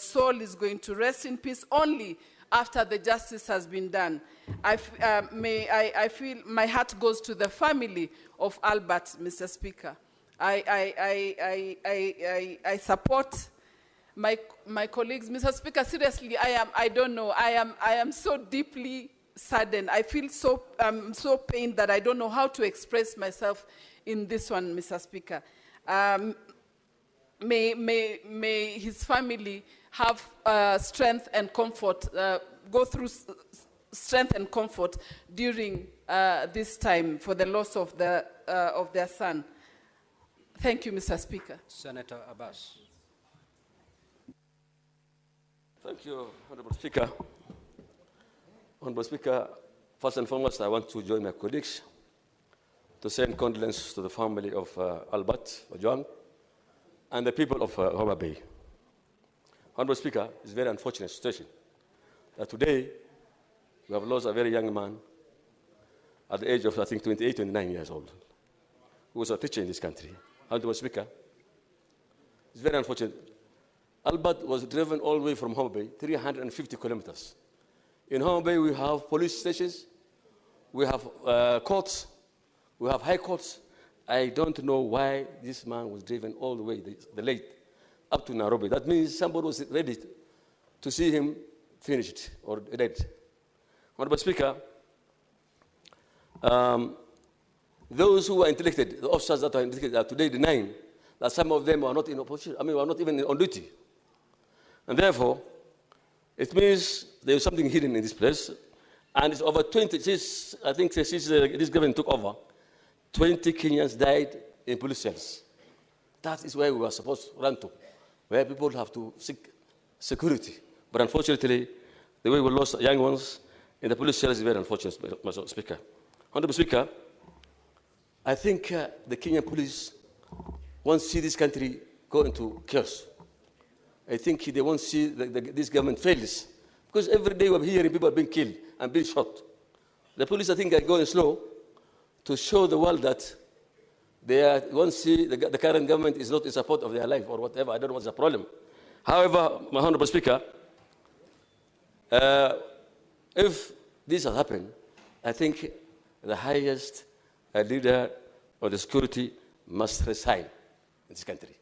soul is going to rest in peace only after the justice has been done. I feel my heart goes to the family of Albert, Mr. Speaker. I support my colleagues. Mr. Speaker, seriously, I don't know. I am so deeply saddened. I feel so pained that I don't know how to express myself in this one, Mr. Speaker. May his family have strength and comfort, go through strength and comfort during this time for the loss of their son. Thank you, Mr. Speaker. Senator Abbas. Thank you, Honorable Speaker. Honorable Speaker, first and foremost, I want to join my colleagues to send condolences to the family of Albert Ojwang and the people of Homa Bay. Honorable Speaker, it's a very unfortunate situation that today we have lost a very young man at the age of, I think, 28, 29 years old, who was a teacher in this country. Honorable Speaker, it's very unfortunate. Albert was driven all the way from Homa Bay, 350 kilometers. In Homa Bay, we have police stations, we have courts, we have high courts. I don't know why this man was driven all the way, the late, up to Nairobi. That means somebody was ready to see him finished or dead. Honorable Speaker, those who are interdicted, the officers that are interdicted, are today denying that some of them are not in opposition, are not even on duty. And therefore, it means there is something hidden in this place. And it's over 20, since this government took over, 20 Kenyans died in police cells. That is where we were supposed to run to, where people have to seek security. But unfortunately, the way we lost young ones in the police cells is very unfortunate, Mr. Speaker. Honorable Speaker, I think the Kenyan police won't see this country go into chaos. I think they won't see this government fails. Because every day we're hearing people are being killed and being shot. The police, I think, are going slow to show the world that they won't see the current government is not in support of their life or whatever. I don't know what's the problem. However, my Honorable Speaker, if this has happened, I think the highest leader of the security must resign in this country.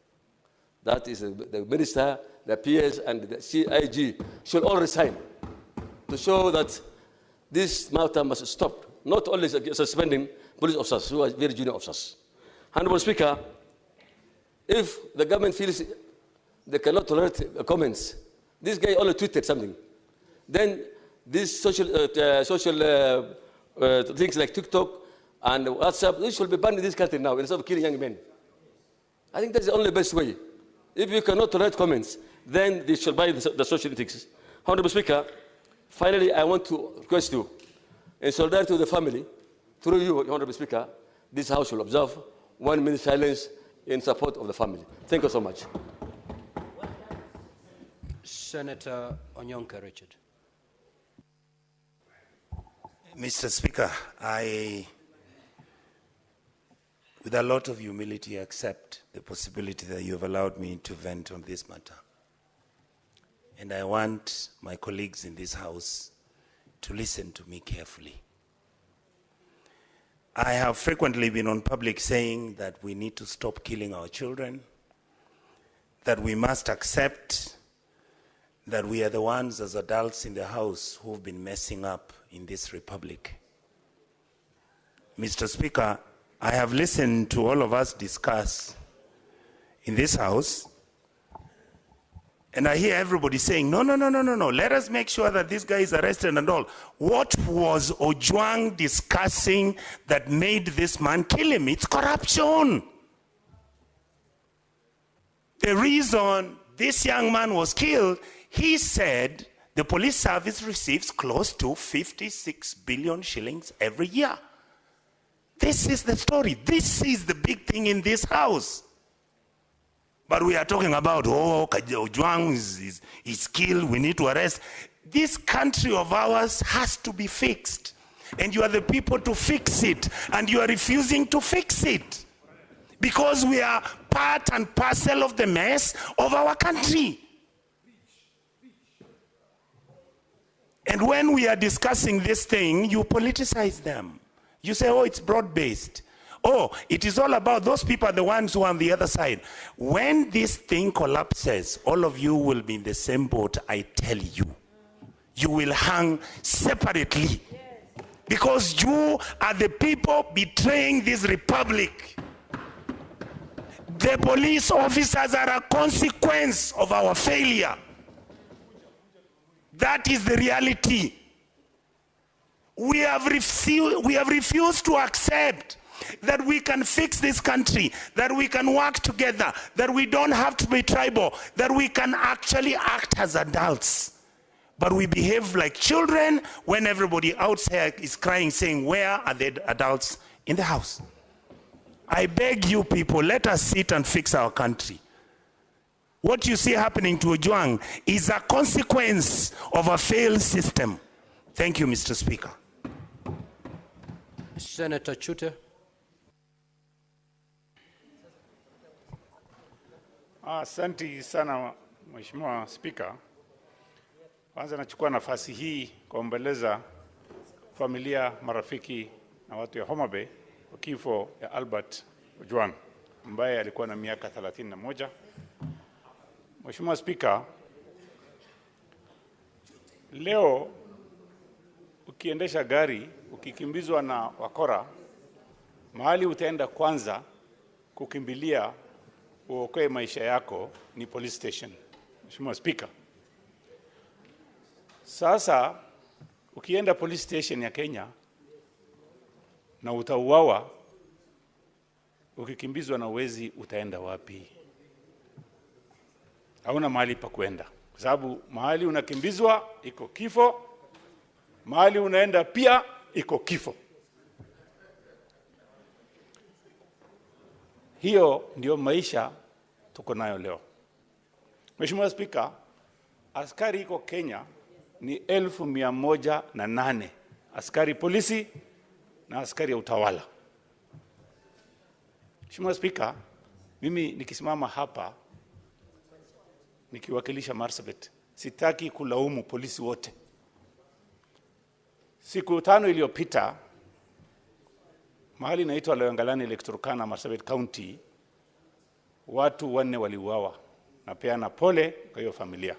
That is the minister, the PS, and the CIG should all resign to show that this matter must stop. Not only suspending police officers who are very junior officers. Honorable Speaker, if the government feels they cannot tolerate comments, this guy only tweeted something, then these social things like TikTok and WhatsApp, this should be banned in this country now instead of killing young men. I think that's the only best way. If you cannot tolerate comments, then they should buy the social ethics. Honorable Speaker, finally, I want to request you, in solidarity with the family, Through you, Honorable Speaker, this House will observe 1 minute silence in support of the family. Thank you so much. Senator Onyonka Richard. Mr. Speaker, with a lot of humility, accept the possibility that you have allowed me to vent on this matter. And I want my colleagues in this House to listen to me carefully. I have frequently been on public saying that we need to stop killing our children, that we must accept that we are the ones as adults in the House who've been messing up in this republic. Mr. Speaker, I have listened to all of us discuss in this House, and I hear everybody saying, no, let us make sure that this guy is arrested and all. What was Ojwang discussing that made this man kill him? It's corruption. The reason this young man was killed, he said the police service receives close to 56 billion shillings every year. This is the story. This is the big thing in this House. But we are talking about, Ojwang is killed, we need to arrest. This country of ours has to be fixed. And you are the people to fix it. And you are refusing to fix it. Because we are part and parcel of the mess of our country. And when we are discussing this thing, you politicize them. You say, it's broad-based. It is all about those people are the ones who are on the other side. When this thing collapses, all of you will be in the same boat, I tell you. You will hang separately. Because you are the people betraying this republic. The police officers are a consequence of our failure. That is the reality. We have refused to accept that we can fix this country, that we can work together, that we don't have to be tribal, that we can actually act as adults. But we behave like children when everybody outside is crying, saying, where are the adults in the House? I beg you people, let us sit and fix our country. What you see happening to Ojwang is a consequence of a failed system. Thank you, Mr. Speaker. Senator Chute. Asante sana Mheshimiwa Spika. Kwanza nachukua nafasi hii kuombeleza familia, marafiki na watu ya Homa Bay kwa kifo ya Albert Ojwang ambaye alikuwa na miaka 31. Mheshimiwa Spika, leo ukiendesha gari ukikimbizwa na wakora, mahali utaenda kwanza kukimbilia uokoe maisha yako ni police station. Mheshimiwa Spika, sasa ukienda police station ya Kenya na utauawa, ukikimbizwa na wezi utaenda wapi? Hauna mahali pa kwenda, kwa sababu mahali unakimbizwa iko kifo, mahali unaenda pia iko kifo. Hiyo ndio maisha tuko nayo leo. Mheshimiwa Spika, askari iko Kenya ni 1108 askari polisi na askari ya utawala. Mheshimiwa Spika, mimi nikisimama hapa nikiwakilisha Marsabit, sitaki kulaumu polisi wote. Siku 5 iliyopita mahali inaitwa Loyangalani Electorokana, Marsabit County, watu 4 waliuawa. Napeana pole kwa hiyo familia.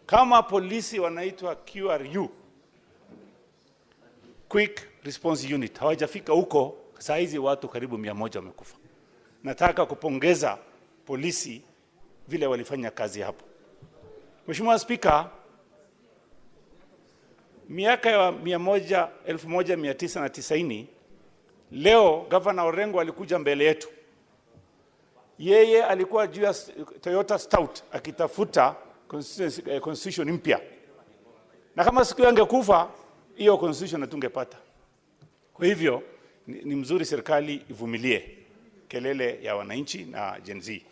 Kama polisi wanaitwa QRU, Quick Response Unit, hawajafika huko, saa hizi watu karibu 100 wamekufa. Nataka kupongeza polisi vile walifanya kazi hapo. Mheshimiwa Spika, miaka ya 1990 leo Governor Orengo alikuja mbele yetu. Yeye alikuwa juu ya Toyota Stout akitafuta constitution mpya. Na kama siku angekufa, hiyo constitution hatungepata. Kwa hivyo ni mzuri serikali ivumilie kelele ya wananchi na Gen Z.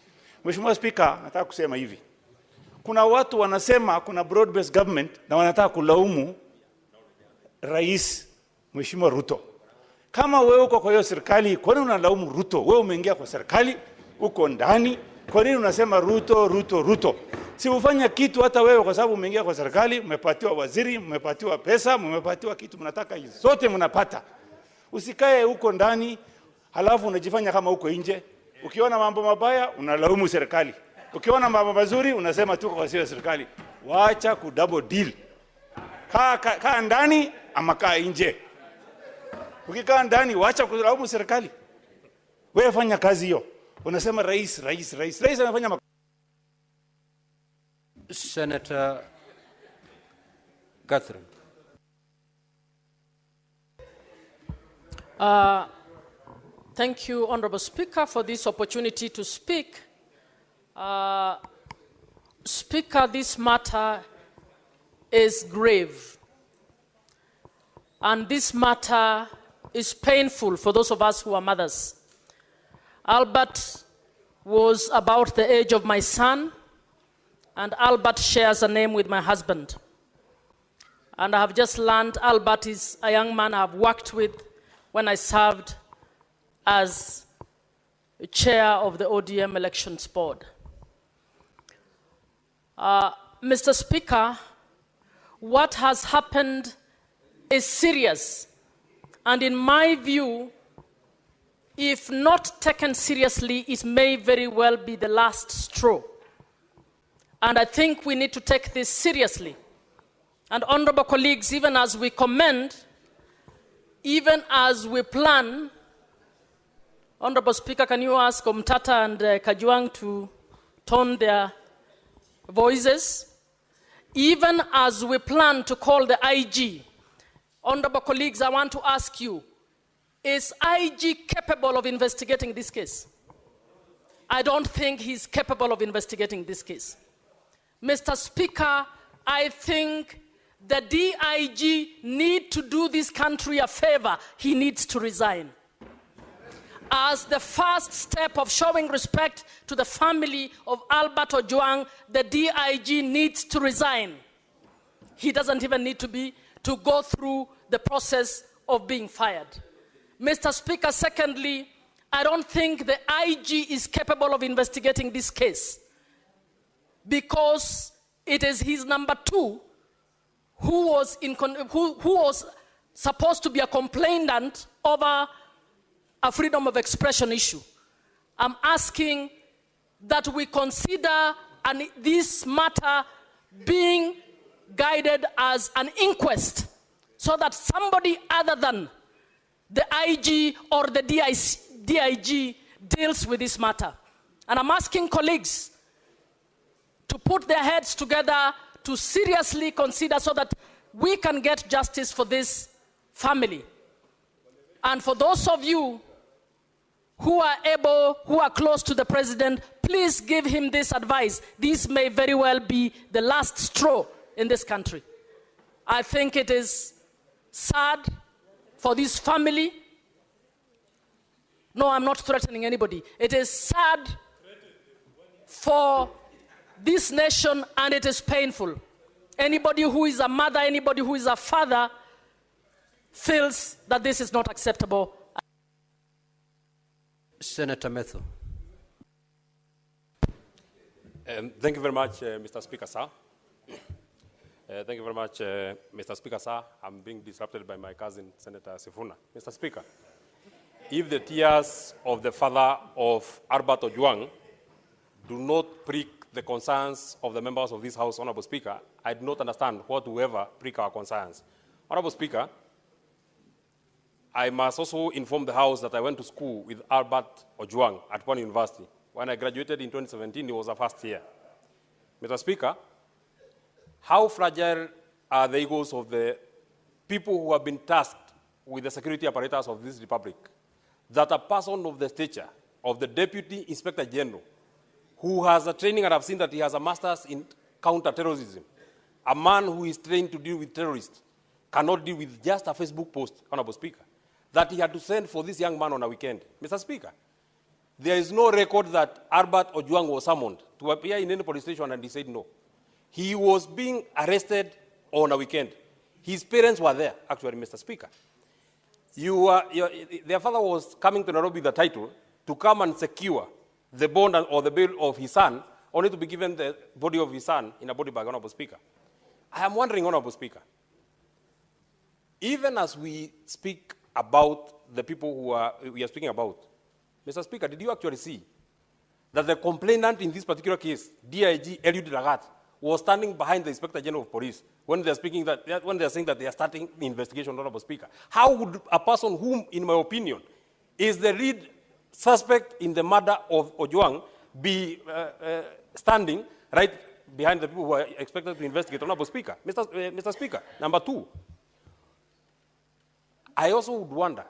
Mheshimiwa Spika, nataka kusema hivi. Kuna watu wanasema kuna broad based government na wanataka kulaumu Rais Mheshimiwa Ruto. Kama wewe uko kwa hiyo serikali, kwa nini unalaumu Ruto? Wewe umeingia kwa serikali, uko ndani, kwa nini unasema Ruto, Ruto, Ruto? Si ufanya kitu hata wewe, kwa sababu umeingia kwa serikali, mmepatiwa waziri, mmepatiwa pesa, mmepatiwa kitu mnataka zote mnapata. Usikae huko ndani, halafu unajifanya kama uko nje. Ukiona mambo mabaya unalaumu serikali. Ukiona mambo mazuri unasema tuko kwa serikali. Waacha ku double deal. Kaa ndani ama kaa nje. Ukikaa ndani waacha kulaumu serikali. Wewe fanya kazi hiyo. Unasema rais anafanya Senator Catherine. Thank you, Honorable Speaker, for this opportunity to speak. Speaker, this matter is grave. And this matter is painful for those of us who are mothers. Albert was about the age of my son, and Albert shares a name with my husband. And I have just learned Albert is a young man I have worked with when I served as chair of the ODM Elections Board. Mr. Speaker, what has happened is serious. And in my view, if not taken seriously, it may very well be the last straw. And I think we need to take this seriously. And honorable colleagues, even as we commend, even as we plan, Honorable Speaker, can you ask Omtata and Kajwang to tone their voices? Even as we plan to call the IG, honorable colleagues, I want to ask you, is IG capable of investigating this case? I don't think he's capable of investigating this case. Mr. Speaker, I think the DIG need to do this country a favor. He needs to resign. As the first step of showing respect to the family of Albert Ojwang, the DIG needs to resign. He doesn't even need to go through the process of being fired. Mr. Speaker, secondly, I don't think the IG is capable of investigating this case because it is his number two who was supposed to be a complainant over a freedom of expression issue. I'm asking that we consider this matter being guided as an inquest so that somebody other than the IG or the DIG deals with this matter. And I'm asking colleagues to put their heads together to seriously consider so that we can get justice for this family. And for those of you who are close to the president, please give him this advice. This may very well be the last straw in this country. I think it is sad for this family. No, I'm not threatening anybody. It is sad for this nation, and it is painful. Anybody who is a mother, anybody who is a father feels that this is not acceptable. Senator Metho. Thank you very much, Mr. Speaker, sir. Thank you very much, Mr. Speaker, sir. I'm being disrupted by my cousin, Senator Sifuna. Mr. Speaker, if the tears of the father of Albert Ojwang do not prick the concerns of the members of this House, Honorable Speaker, I do not understand what will ever prick our concerns. Honorable Speaker, I must also inform the House that I went to school with Albert Ojwang at Pwani University. When I graduated in 2017, he was a first year. Mr. Speaker, how fragile are the egos of the people who have been tasked with the security apparatus of this republic, that a person of the stature of the Deputy Inspector General, who has a training, and I've seen that he has a master's in counter-terrorism, a man who is trained to deal with terrorists, cannot deal with just a Facebook post, Honorable Speaker. that he had to send for this young man on a weekend. Mr. Speaker, there is no record that Albert Ojwang was summoned to appear in any police station and he said no. He was being arrested on a weekend. His parents were there, actually, Mr. Speaker. Their father was coming to Nairobi with the title to come and secure the bond or the bail of his son, only to be given the body of his son in a body bag, Honorable Speaker. I am wondering, Honorable Speaker, even as we speak about the people we are speaking about, Mr. Speaker, did you actually see that the complainant in this particular case, DIG Eliud Lagat, was standing behind the Inspector General of Police when they are saying that they are starting the investigation, Honorable Speaker? How would a person whom, in my opinion, is the lead suspect in the murder of Ojwang be standing right behind the people who are expected to investigate, Honorable Speaker? Mr. Speaker, number two, I also would wonder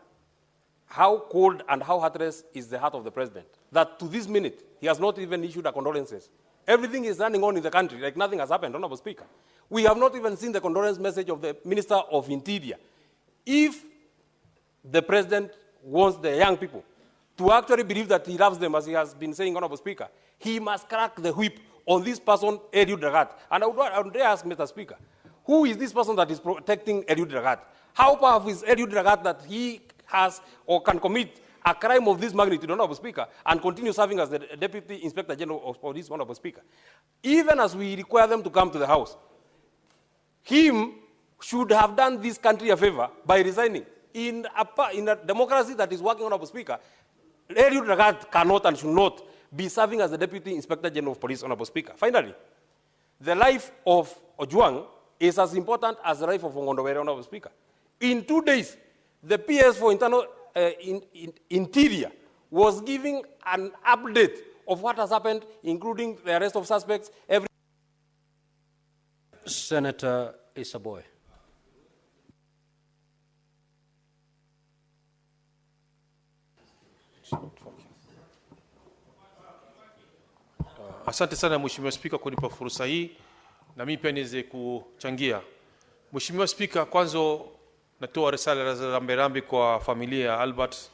how cold and how heartless is the heart of the president, that to this minute, he has not even issued a condolences. Everything is running on in the country like nothing has happened, Honorable Speaker. We have not even seen the condolence message of the Minister of Interior. If the president wants the young people to actually believe that he loves them, as he has been saying, Honorable Speaker, he must crack the whip on this person, Eliud Lagat. And I would ask, Mr. Speaker, who is this person that is protecting Eliud Lagat? How powerful is Eliud Lagat that he has or can commit a crime of this magnitude, Honorable Speaker, and continue serving as the Deputy Inspector General of Police, Honorable Speaker? Even as we require them to come to the House, him should have done this country a favor by resigning. In a democracy that is working, Honorable Speaker, Eliud Lagat cannot and should not be serving as the Deputy Inspector General of Police, Honorable Speaker. Finally, the life of Ojwang is as important as the life of Ongondowere, Honorable Speaker. In 2 days, the PS for Internal Interior was giving an update of what has happened, including the arrest of suspects. Senator Isaboy. Asante sana Mheshimiwa Spika kunipa fursa hii na mimi pia niweze kuchangia. Mheshimiwa Spika, kwanza natoa risala za rambirambi kwa familia ya Albert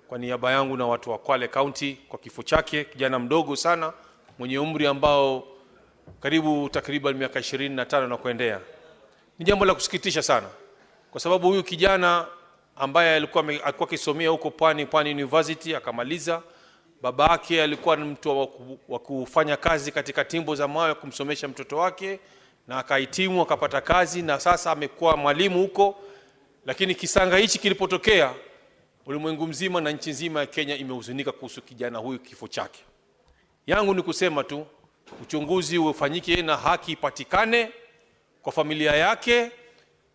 kwa niaba yangu na watu wa Kwale County kwa kifo chake, kijana mdogo sana mwenye umri ambao takriban miaka 25 na kuendea. Ni jambo la kusikitisha sana kwa sababu huyu kijana ambaye alikuwa akisomea huko Pwani University akamaliza. Baba yake alikuwa ni mtu wa kufanya kazi katika timbo za mawe kumsomesha mtoto wake na akahitimu akapata kazi na sasa amekuwa mwalimu huko. Lakini kisanga hichi kilipotokea, ulimwengu mzima na nchi nzima ya Kenya imehuzunika kuhusu kijana huyu, kifo chake. Yangu ni kusema tu uchunguzi ufanyike na haki ipatikane kwa familia yake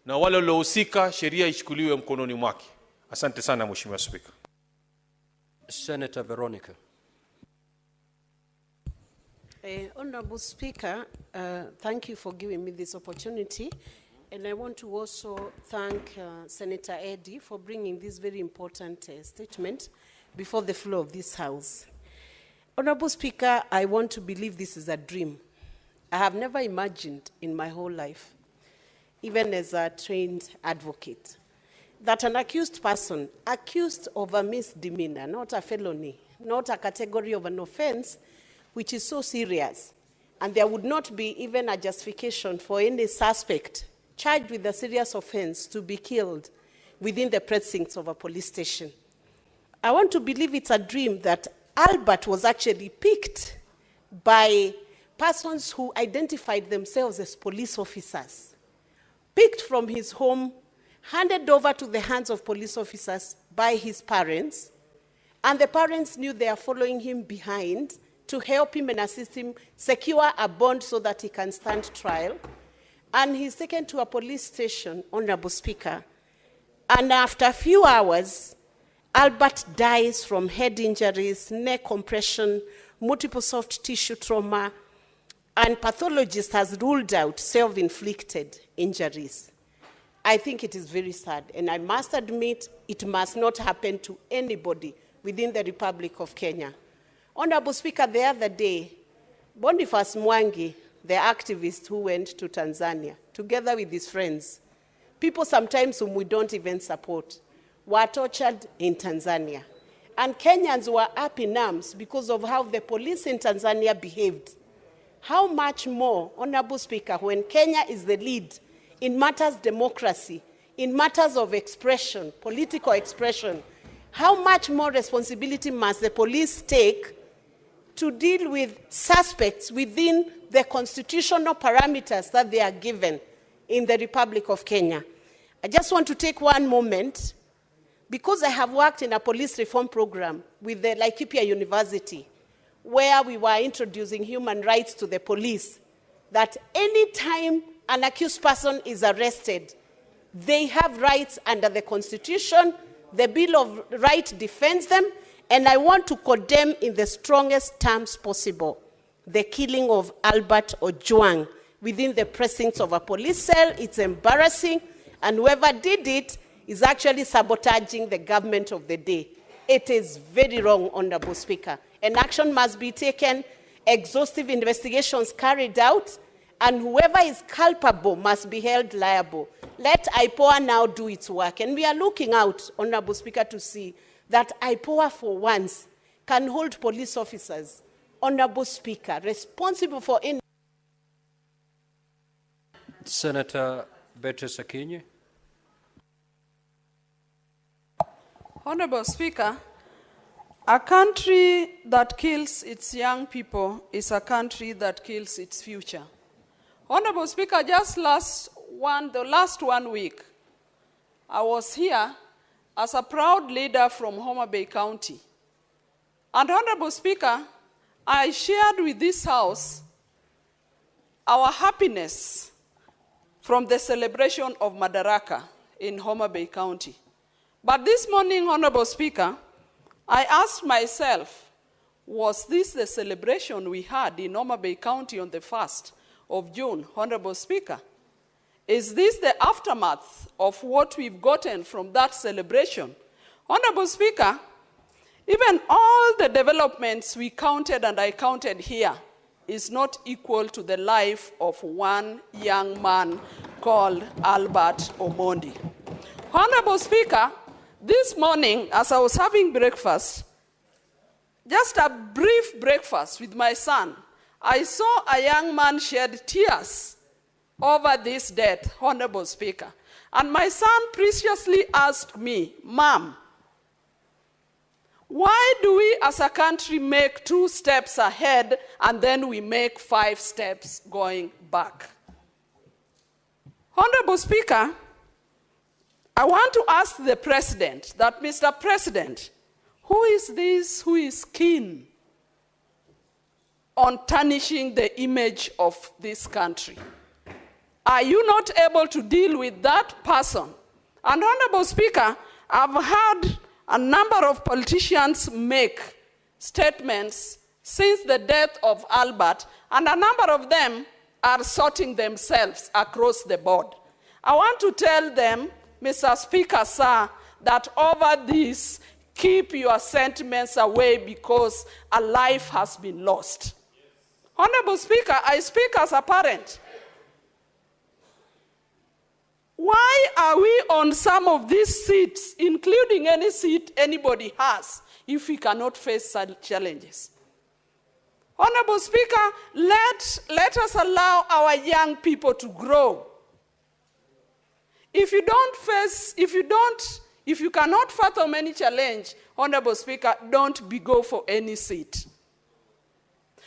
na wale waliohusika sheria ichukuliwe mkononi mwake. Asante sana Mheshimiwa Spika. Senator Veronica. Honorable Speaker, thank you for giving me this opportunity. And I want to also thank Senator Eddy for bringing this very important statement before the floor of this House. Honorable Speaker, I want to believe this is a dream. I have never imagined in my whole life, even as a trained advocate, that an accused person, accused of a misdemeanor, not a felony, not a category of an offense, which is so serious, and there would not be even a justification for any suspect charged with a serious offense to be killed within the precincts of a police station. I want to believe it's a dream that Albert was actually picked by persons who identified themselves as police officers, picked from his home, handed over to the hands of police officers by his parents, and the parents knew they are following him behind to help him and assist him secure a bond so that he can stand trial. And he's taken to a police station, Honorable Speaker, and after a few hours, Albert dies from head injuries, neck compression, multiple soft tissue trauma, and pathologist has ruled out self-inflicted injuries. I think it is very sad, and I must admit it must not happen to anybody within the Republic of Kenya. Honorable Speaker, the other day, Boniface Mwangi, the activist who went to Tanzania, together with his friends, people sometimes whom we don't even support, were tortured in Tanzania. And Kenyans were up in arms because of how the police in Tanzania behaved. How much more, Honorable Speaker, when Kenya is the lead in matters democracy, in matters of expression, political expression, how much more responsibility must the police take to deal with suspects within the constitutional parameters that they are given in the Republic of Kenya? I just want to take one moment, because I have worked in a police reform program with the Laikipia University, where we were introducing human rights to the police, that any time an accused person is arrested, they have rights under the Constitution. The Bill of Rights defends them, and I want to condemn in the strongest terms possible the killing of Albert Ojwang within the precincts of a police cell. It's embarrassing, and whoever did it is actually sabotaging the government of the day. It is very wrong, Honorable Speaker, and action must be taken, exhaustive investigations carried out, and whoever is culpable must be held liable. Let IPOA now do its work, and we are looking out, Honorable Speaker, to see that IPOA for once can hold police officers, Honorable Speaker, responsible for any. Senator Beatrice Akinyi. Honorable Speaker, a country that kills its young people is a country that kills its future. Honorable Speaker, just the last 1 week, I was here as a proud leader from Homa Bay County. And Honorable Speaker, I shared with this House our happiness from the celebration of Madaraka in Homa Bay County. But this morning, Honorable Speaker, I asked myself, was this the celebration we had in Homa Bay County on the 1st of June, Honorable Speaker? Is this the aftermath of what we've gotten from that celebration? Honorable Speaker, even all the developments we counted and I counted here is not equal to the life of one young man called Albert Omondi. Honorable Speaker, this morning, as I was having breakfast, just a brief breakfast with my son, I saw a young man shed tears over this death, Honorable Speaker. And my son preciously asked me, Mom, why do we as a country make 2 steps ahead and then we make 5 steps going back? Honorable Speaker, I want to ask the President that, Mr. President, who is this who is keen on tarnishing the image of this country? Are you not able to deal with that person? And Honorable Speaker, I've had a number of politicians make statements since the death of Albert, and a number of them are sorting themselves across the board. I want to tell them, Mr. Speaker, sir, that over this, keep your sentiments away because a life has been lost. Honorable Speaker, I speak as a parent. Why are we on some of these seats, including any seat anybody has, if we cannot face such challenges? Honorable Speaker, let us allow our young people to grow. If you cannot fathom any challenge, Honorable Speaker, don't go for any seat.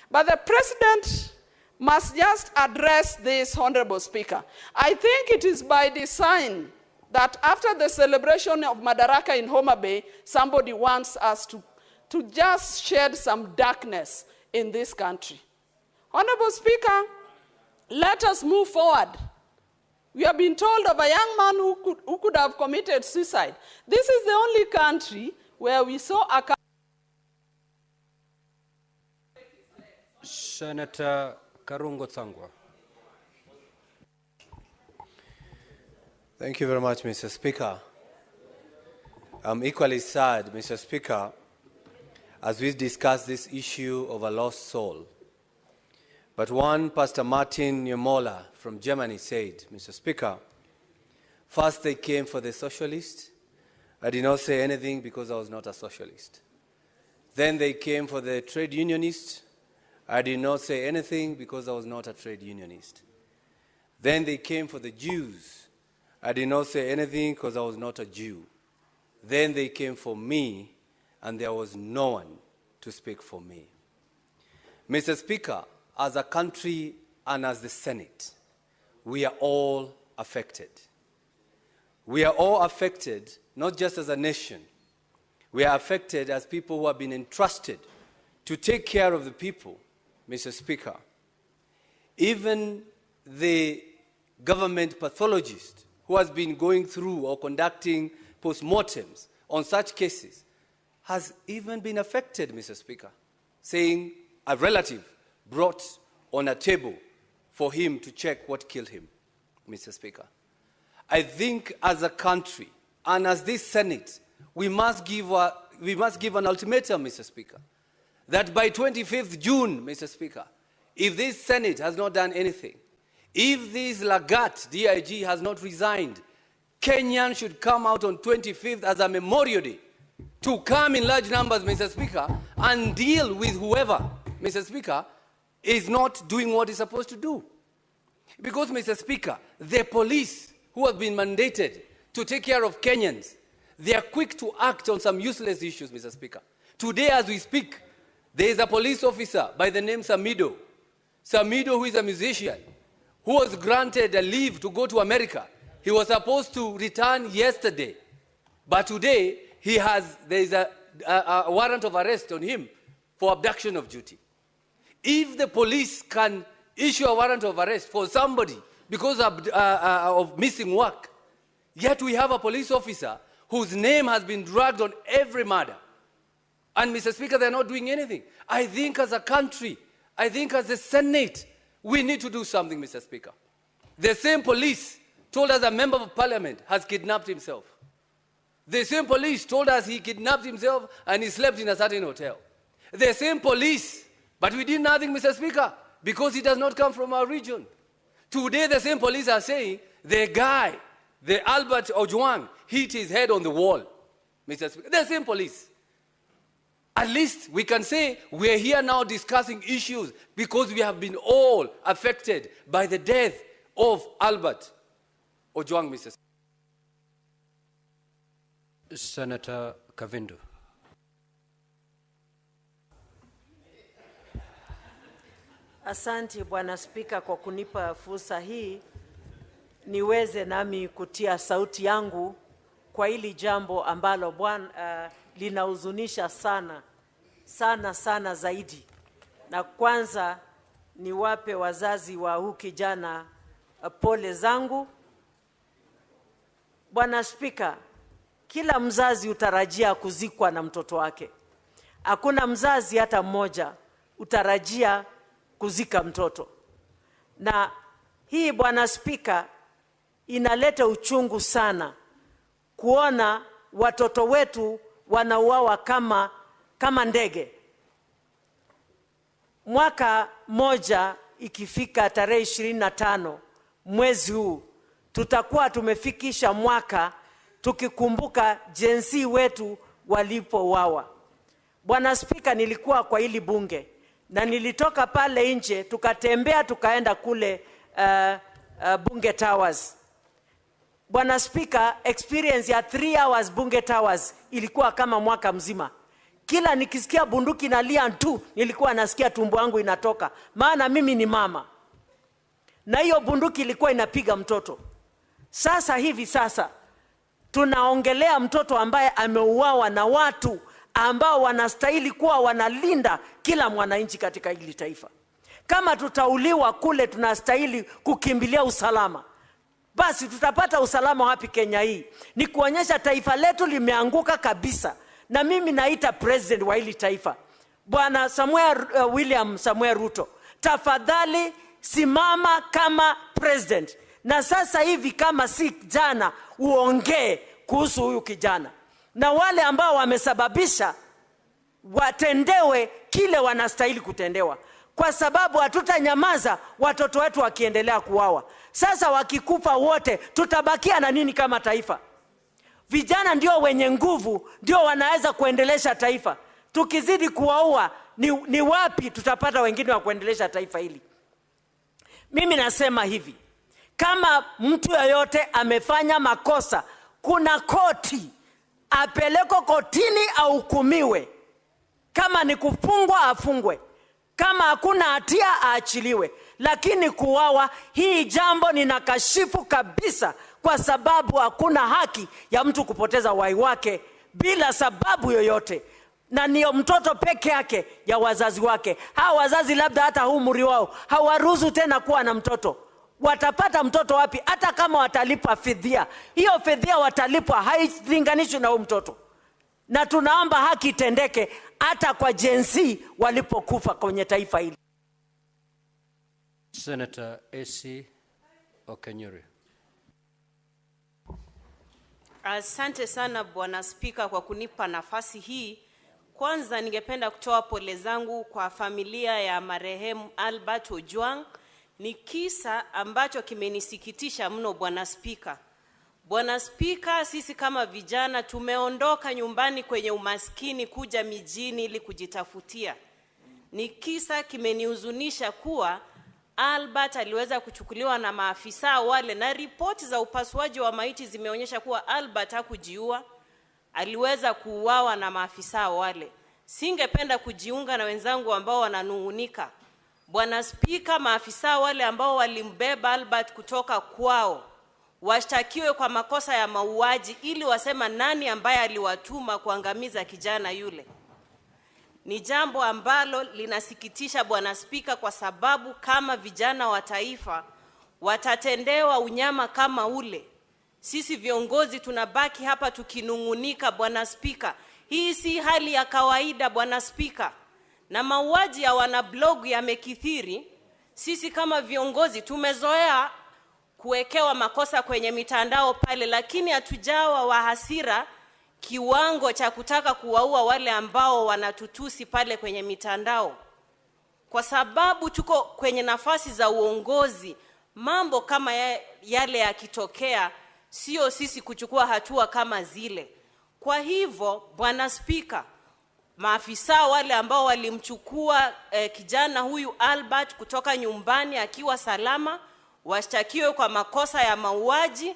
But the President must just address this, Honorable Speaker. I think it is by design that after the celebration of Madaraka in Homa Bay, somebody wants us to just shed some darkness in this country. Honorable Speaker, let us move forward. We have been told of a young man who could have committed suicide. This is the only country where we saw a... Senator Karungo Tsangwa. Thank you very much, Mr. Speaker. I'm equally sad, Mr. Speaker, as we discuss this issue of a lost soul. But one, Pastor Martin Niemoller from Germany said, Mr. Speaker, first they came for the socialists, I did not say anything because I was not a socialist. Then they came for the trade unionists. I did not say anything because I was not a trade unionist. Then they came for the Jews. I did not say anything because I was not a Jew. Then they came for me, and there was no one to speak for me. Mr. Speaker, as a country and as the Senate, we are all affected. We are all affected, not just as a nation. We are affected as people who have been entrusted to take care of the people, Mr. Speaker. Even the government pathologist who has been going through or conducting postmortems on such cases has even been affected, Mr. Speaker, saying a relative brought on a table for him to check what killed him, Mr. Speaker. I think as a country and as this Senate, we must give an ultimatum, Mr. Speaker, that by 25th June, Mr. Speaker, if this Senate has not done anything, if this Lagat, DIG, has not resigned, Kenyans should come out on 25th as a Memorial Day to come in large numbers, Mr. Speaker, and deal with whoever, Mr. Speaker, is not doing what it's supposed to do. Because, Mr. Speaker, the police who have been mandated to take care of Kenyans, they are quick to act on some useless issues, Mr. Speaker. Today, as we speak, there is a police officer by the name Samido. Samido, who is a musician, who was granted a leave to go to America. He was supposed to return yesterday, but today there is a warrant of arrest on him for abduction of duty. If the police can issue a warrant of arrest for somebody because of missing work, yet we have a police officer whose name has been dragged on every murder, and Mr. Speaker, they're not doing anything. I think as a country, I think as a Senate, we need to do something, Mr. Speaker. The same police told us a member of Parliament has kidnapped himself. The same police told us he kidnapped himself and he slept in a certain hotel. The same police, but we did nothing, Mr. Speaker, because he does not come from our region. Today, the same police are saying the guy, the Albert Ojwang, hit his head on the wall, Mr. Speaker. The same police. At least we can say we are here now discussing issues because we have been all affected by the death of Albert Ojwang, Mr. Speaker. Senator Kavindu. Asante Bwana Spika kwa kunipa fursa hii niweze nami kutia sauti yangu kwa hili jambo ambalo Bwana linahuzunisha sana zaidi. Na kwanza niwape wazazi wa huyu kijana pole zangu. Bwana Spika, kila mzazi utarajia kuzikwa na mtoto wake. Hakuna mzazi hata mmoja utarajia kuzika mtoto. Na hii Bwana Spika inaleta uchungu sana kuona watoto wetu wanauawa kama ndege. Mwaka moja ikifika tarehe 25 mwezi huu, tutakuwa tumefikisha mwaka tukikumbuka jinsi wetu walipouawa. Bwana Spika, nilikuwa kwa hili bunge na nilitoka pale nje tukatembea tukaenda kule Bunge Towers. Bwana Spika, experience ya 3 hours Bunge Towers ilikuwa kama mwaka mzima. Kila nikisikia bunduki nalia tu, nilikuwa nasikia tumbo yangu inatoka. Maana mimi ni mama. Na hiyo bunduki ilikuwa inapiga mtoto. Sasa tunaongelea mtoto ambaye ameuawa na watu ambao wanastahili kuwa wanalinda kila mwananchi katika hili taifa. Kama tutauliwa kule, tunastahili kukimbilia usalama. Basi tutapata usalama wapi Kenya hii? Ni kuonyesha taifa letu limeanguka kabisa. Na mimi naita president wa hili taifa, Bwana William Samuel Ruto, tafadhali simama kama president. Na sasa hivi kama si jana uongee kuhusu huyu kijana. Na wale ambao wamesababisha watendewe kile wanastahili kutendewa. Kwa sababu hatutanyamaza watoto wetu wakiendelea kuuawa. Sasa wakikufa wote tutabakia na nini kama taifa? Vijana ndio wenye nguvu, ndio wanaweza kuendelesha taifa. Tukizidi kuwaua, ni wapi tutapata wengine wa kuendelesha taifa hili? Mimi nasema hivi, kama mtu yoyote amefanya makosa, kuna koti, apelekwe kotini ahukumiwe. Kama ni kufungwa afungwe, kama hakuna hatia aachiliwe. Lakini kuuawa, hii jambo ninakashifu kabisa, kwa sababu hakuna haki ya mtu kupoteza uhai wake bila sababu yoyote, na niyo mtoto peke yake ya wazazi wake. Hawa wazazi labda hata umri wao hawaruhusu tena kuwa na mtoto. Watapata mtoto wapi? Hata kama watalipa fidhia, hiyo fidhia watalipwa hailinganishwi na huyo mtoto. Na tunaomba haki itendeke hata kwa jinsi walipokufa kwenye taifa hili. Senator AC Okenyuri. Asante sana Bwana Spika kwa kunipa nafasi hii. Kwanza ningependa kutoa pole zangu kwa familia ya marehemu Albert Ojwang. Ni kisa ambacho kimenisikitisha mno Bwana Spika. Bwana Spika, sisi kama vijana tumeondoka nyumbani kwenye umaskini kuja mijini ili kujitafutia. Ni kisa kimenihuzunisha kuwa Albert aliweza kuchukuliwa na maafisa wale, na ripoti za upasuaji wa maiti zimeonyesha kuwa Albert hakujiua, aliweza kuuawa na maafisa wale. Singependa kujiunga na wenzangu ambao wananungunika. Bwana Spika, maafisa wale ambao walimbeba Albert kutoka kwao washtakiwe kwa makosa ya mauaji, ili wasema nani ambaye aliwatuma kuangamiza kijana yule. Ni jambo ambalo linasikitisha Bwana Spika, kwa sababu kama vijana wa taifa watatendewa unyama kama ule, sisi viongozi tunabaki hapa tukinungunika Bwana Spika. Hii si hali ya kawaida Bwana Spika, na mauaji ya wanablog yamekithiri. Sisi kama viongozi tumezoea kuwekewa makosa kwenye mitandao pale, lakini hatujawa wa hasira kiwango cha kutaka kuwaua wale ambao wanatutusi pale kwenye mitandao. Kwa sababu tuko kwenye nafasi za uongozi, mambo kama yale yakitokea, sio sisi kuchukua hatua kama zile. Kwa hivyo Bwana Spika, maafisa wale ambao walimchukua kijana huyu Albert kutoka nyumbani akiwa salama, washtakiwe kwa makosa ya mauaji,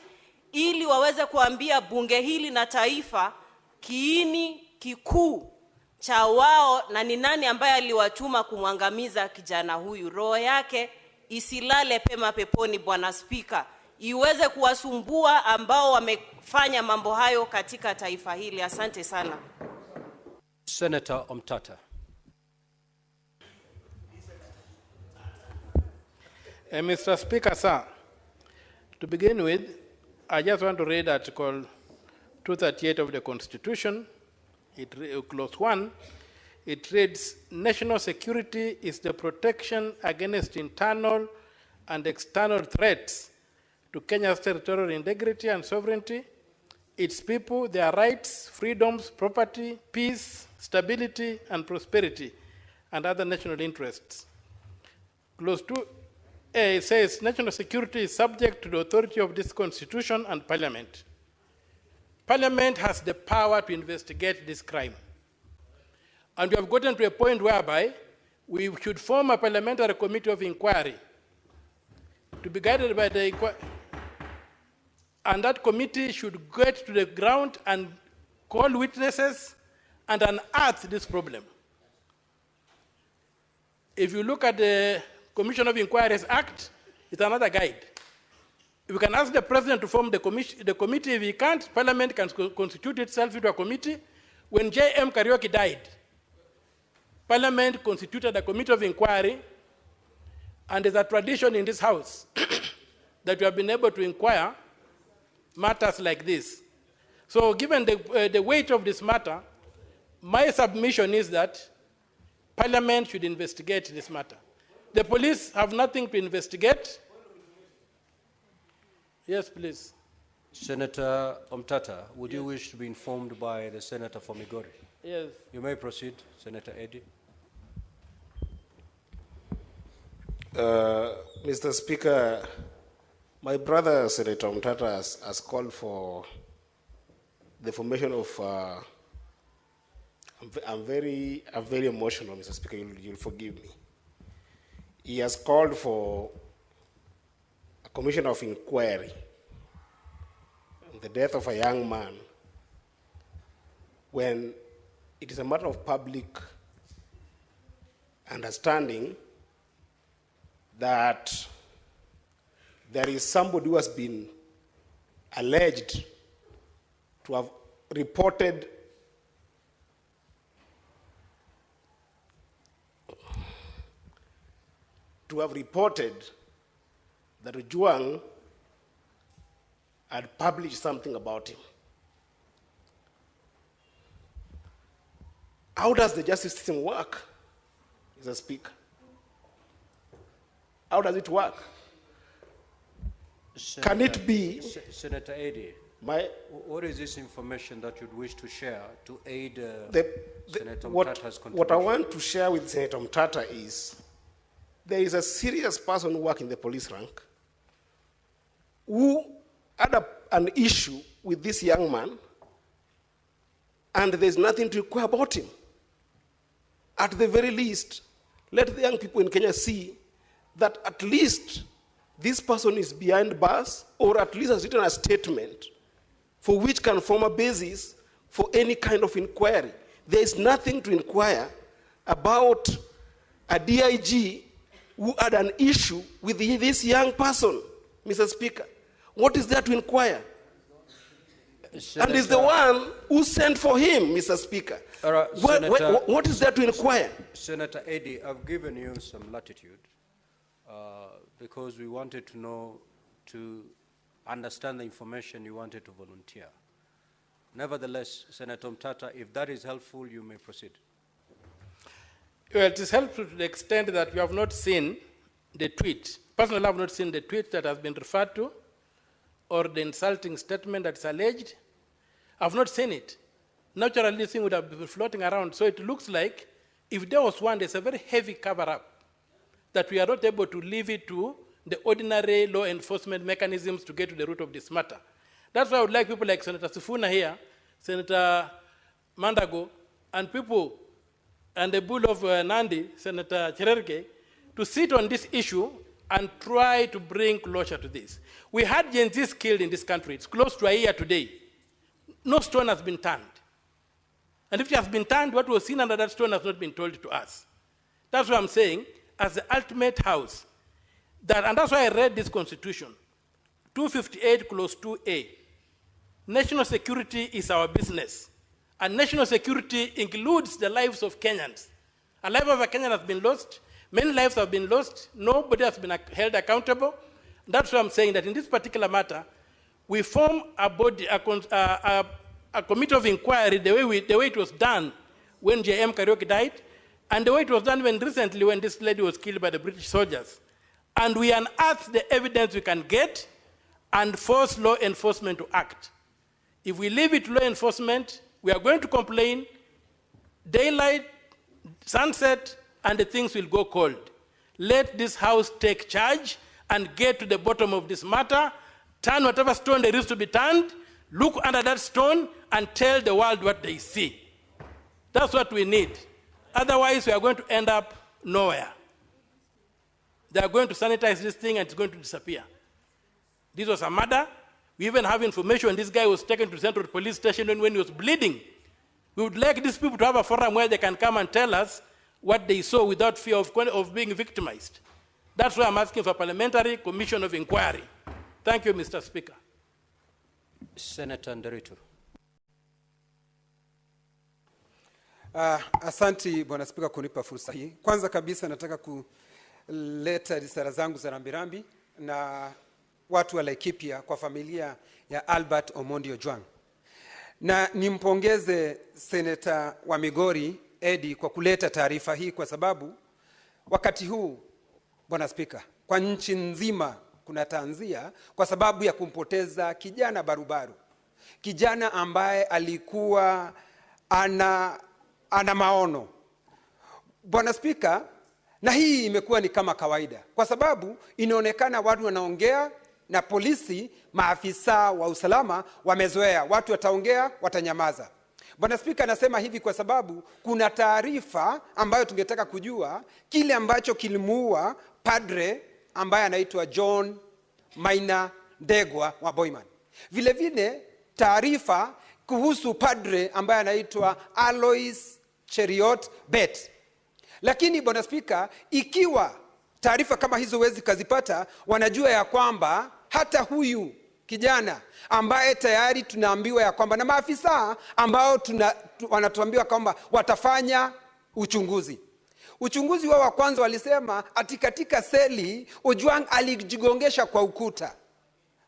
ili waweze kuambia bunge hili na taifa kiini kikuu cha wao na ni nani ambaye aliwatuma kumwangamiza kijana huyu. Roho yake isilale pema peponi Bwana Spika, iweze kuwasumbua ambao wamefanya mambo hayo katika taifa hili. Asante sana. Senator Omtata. Mr. Speaker, sir, to begin with, I just want to read Article 238 of the Constitution, Clause 1. It reads, national security is the protection against internal and external threats to Kenya's territorial integrity and sovereignty, its people, their rights, freedoms, property, peace, stability, and prosperity, and other national interests. Clause 2A says national security is subject to the authority of this Constitution and Parliament. Parliament has the power to investigate this crime. And we have gotten to a point whereby we should form a parliamentary committee of inquiry to be guided by the inquiry. And that committee should get to the ground and call witnesses and unearth this problem. If you look at the Commission of Inquiries Act, it's another guide. We can ask the President to form the committee. If he can't, Parliament can constitute itself into a committee. When J.M. Kariuki died, Parliament constituted a committee of inquiry, and there's a tradition in this House that we have been able to inquire matters like this. So given the weight of this matter, my submission is that Parliament should investigate this matter. The police have nothing to investigate. Yes, please. Senator Omtata, would you wish to be informed by the Senator for Migori? Yes. You may proceed, Senator Eddy. Mr. Speaker, my brother, Senator Omtata, has called for the formation of, I'm very emotional, Mr. Speaker, you'll forgive me. He has called for a commission of inquiry on the death of a young man when it is a matter of public understanding that there is somebody who has been alleged to have reported that Ojwang had published something about him. How does the justice system work, Mr. Speaker? How does it work? Senator, Can it be? Senator Eddy, what is this information that you'd wish to share to aid Senator Mtata's contribution? What I want to share with Senator Mtata is there is a serious person who works in the police rank who had an issue with this young man, and there's nothing to inquire about him. At the very least, let the young people in Kenya see that at least this person is behind bars, or at least has written a statement for which can form a basis for any kind of inquiry. There is nothing to inquire about a DIG who had an issue with this young person, Mr. Speaker. What is there to inquire? Senator, and is the one who sent for him, Mr. Speaker. What is there to inquire? Senator Eddy, I've given you some latitude because we wanted to know, to understand the information you wanted to volunteer. Nevertheless, Senator Mtata, if that is helpful, you may proceed. Well, it is helpful to the extent that you have not seen the tweet. Personally, I have not seen the tweet that has been referred to, or the insulting statement that's alleged. I have not seen it. Naturally, this thing would have been floating around. So it looks like if there was one, there's a very heavy cover-up that we are not able to leave it to the ordinary law enforcement mechanisms to get to the root of this matter. That's why I would like people like Senator Sifuna here, Senator Mandago, and people, and the bull of Nandi, Senator Cherargei, to sit on this issue and try to bring closure to this. We had Gen Zs killed in this country. It's close to a year today. No stone has been turned. And if it has been turned, what was seen under that stone has not been told to us. That's what I'm saying, as the ultimate house. And that's why I read this constitution. 258 clause 2A. National security is our business. And national security includes the lives of Kenyans. A life of a Kenyan has been lost. Many lives have been lost. Nobody has been held accountable. That's why I'm saying that in this particular matter, we form a body, a committee of inquiry the way it was done when J.M. Kariuki died, and the way it was done recently when this lady was killed by the British soldiers. And we unearth the evidence we can get and force law enforcement to act. If we leave it to law enforcement, we are going to complain, daylight, sunset, and the things will go cold. Let this house take charge and get to the bottom of this matter, turn whatever stone there is to be turned, look under that stone, and tell the world what they see. That's what we need. Otherwise, we are going to end up nowhere. They are going to sanitize this thing and it's going to disappear. This was a murder. We even have information this guy was taken to Central Police Station when he was bleeding. We would like these people to have a forum where they can come and tell us what they saw without fear of being victimized. That's why I'm asking for a parliamentary commission of inquiry. Thank you, Mr. Speaker. Senator Nderitu. Asanti Bwana Spika kunipa fursa hii. Kwanza kabisa nataka kuleta risala zangu za rambirambi na watu wa Laikipia kwa familia ya Albert Omondi Ojwang. Na nimpongeze Seneta wa Migori Eddy kwa kuleta taarifa hii kwa sababu wakati huu Bwana Spika, kwa nchi nzima kuna tanzia kwa sababu ya kumpoteza kijana barubaru. Kijana ambaye alikuwa ana maono. Bwana Spika, na hii imekuwa ni kama kawaida kwa sababu inaonekana watu wanaongea na polisi, maafisa wa usalama wamezoea, watu wataongea, watanyamaza. Bwana Spika, anasema hivi kwa sababu kuna taarifa ambayo tungetaka kujua kile ambacho kilimuua padre ambaye anaitwa John Maina Ndegwa wa Boyman. Vile vile taarifa kuhusu padre ambaye anaitwa Alois Cheriot Bet. Lakini Bwana Spika, ikiwa taarifa kama hizo huwezi kazipata, wanajua ya kwamba hata huyu kijana ambaye tayari tunaambiwa ya kwamba na maafisa ambao wanatuambiwa kwamba watafanya uchunguzi. Uchunguzi wao wa kwanza walisema ati katika seli Ojwang alijigongesha kwa ukuta.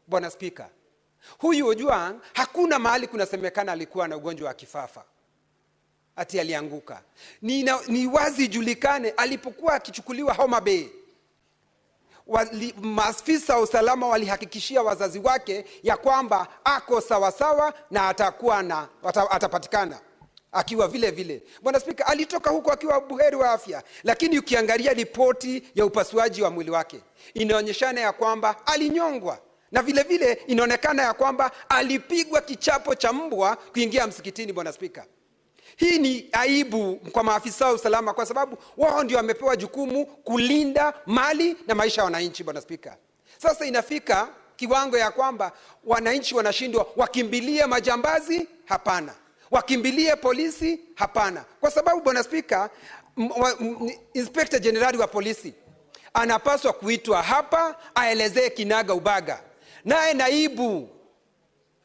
Bwana Spika, huyu Ojwang hakuna mahali kunasemekana alikuwa na ugonjwa wa kifafa ati alianguka. Ni wazi julikane alipokuwa akichukuliwa Homa Bay, maafisa wa usalama walihakikishia wazazi wake ya kwamba ako sawasawa na atapatikana akiwa vile vile. Bwana Spika, alitoka huko akiwa buheri wa afya, lakini ukiangalia ripoti ya upasuaji wa mwili wake inaonyeshana ya kwamba alinyongwa, na vile vile inaonekana ya kwamba alipigwa kichapo cha mbwa kuingia msikitini. Bwana Spika, hii ni aibu kwa maafisa wa usalama kwa sababu wao ndio wamepewa jukumu kulinda mali na maisha ya wananchi. Bwana Spika, sasa inafika kiwango ya kwamba wananchi wanashindwa, wakimbilie majambazi? Hapana. Wakimbilie polisi? Hapana. Kwa sababu Bwana Spika, Inspector General wa polisi anapaswa kuitwa hapa aelezee kinaga ubaga. Naye naibu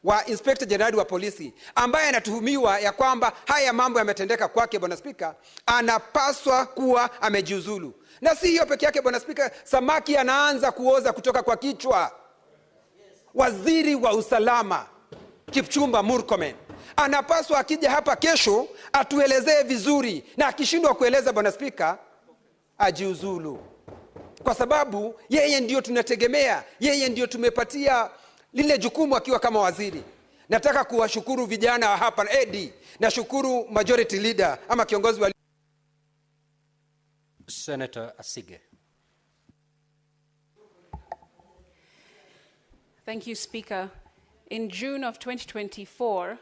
wa Inspector General wa polisi ambaye anatuhumiwa ya kwamba haya mambo yametendeka kwake, Bwana Spika, anapaswa kuwa amejiuzulu. Na si hiyo peke yake Bwana Spika, samaki anaanza kuoza kutoka kwa kichwa. Waziri wa usalama Kipchumba Murkomen anapaswa akija hapa kesho atuelezee vizuri, na akishindwa kueleza Bwana Spika, ajiuzulu. Kwa sababu yeye ndio tunategemea, yeye ndio tumepatia lile jukumu akiwa kama waziri. Nataka kuwashukuru vijana wa hapa Edi, na shukuru majority leader ama kiongozi wa Senator Asige. Thank you, Speaker. In June of 2024,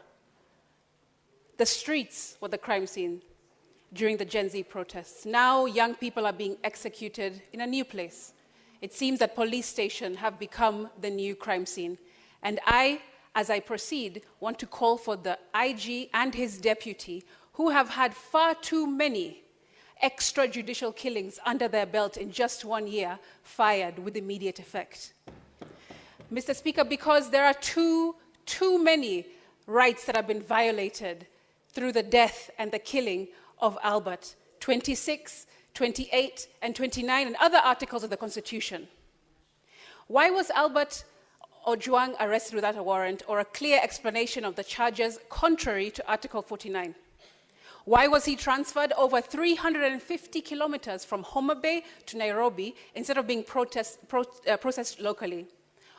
the streets were the crime scene during the Gen Z protests. Now young people are being executed in a new place. It seems that police stations have become the new crime scene. And I, as I proceed, want to call for the IG and his deputy, who have had far too many extrajudicial killings under their belt in just 1 year, fired with immediate effect. Mr. Speaker, because there are too many rights that have been violated through the death and the killing of Albert, 26, 28, and 29, and other articles of the Constitution. Why was Albert Ojwang arrested without a warrant or a clear explanation of the charges contrary to Article 49? Why was he transferred over 350 kilometers from Homa Bay to Nairobi instead of being processed locally?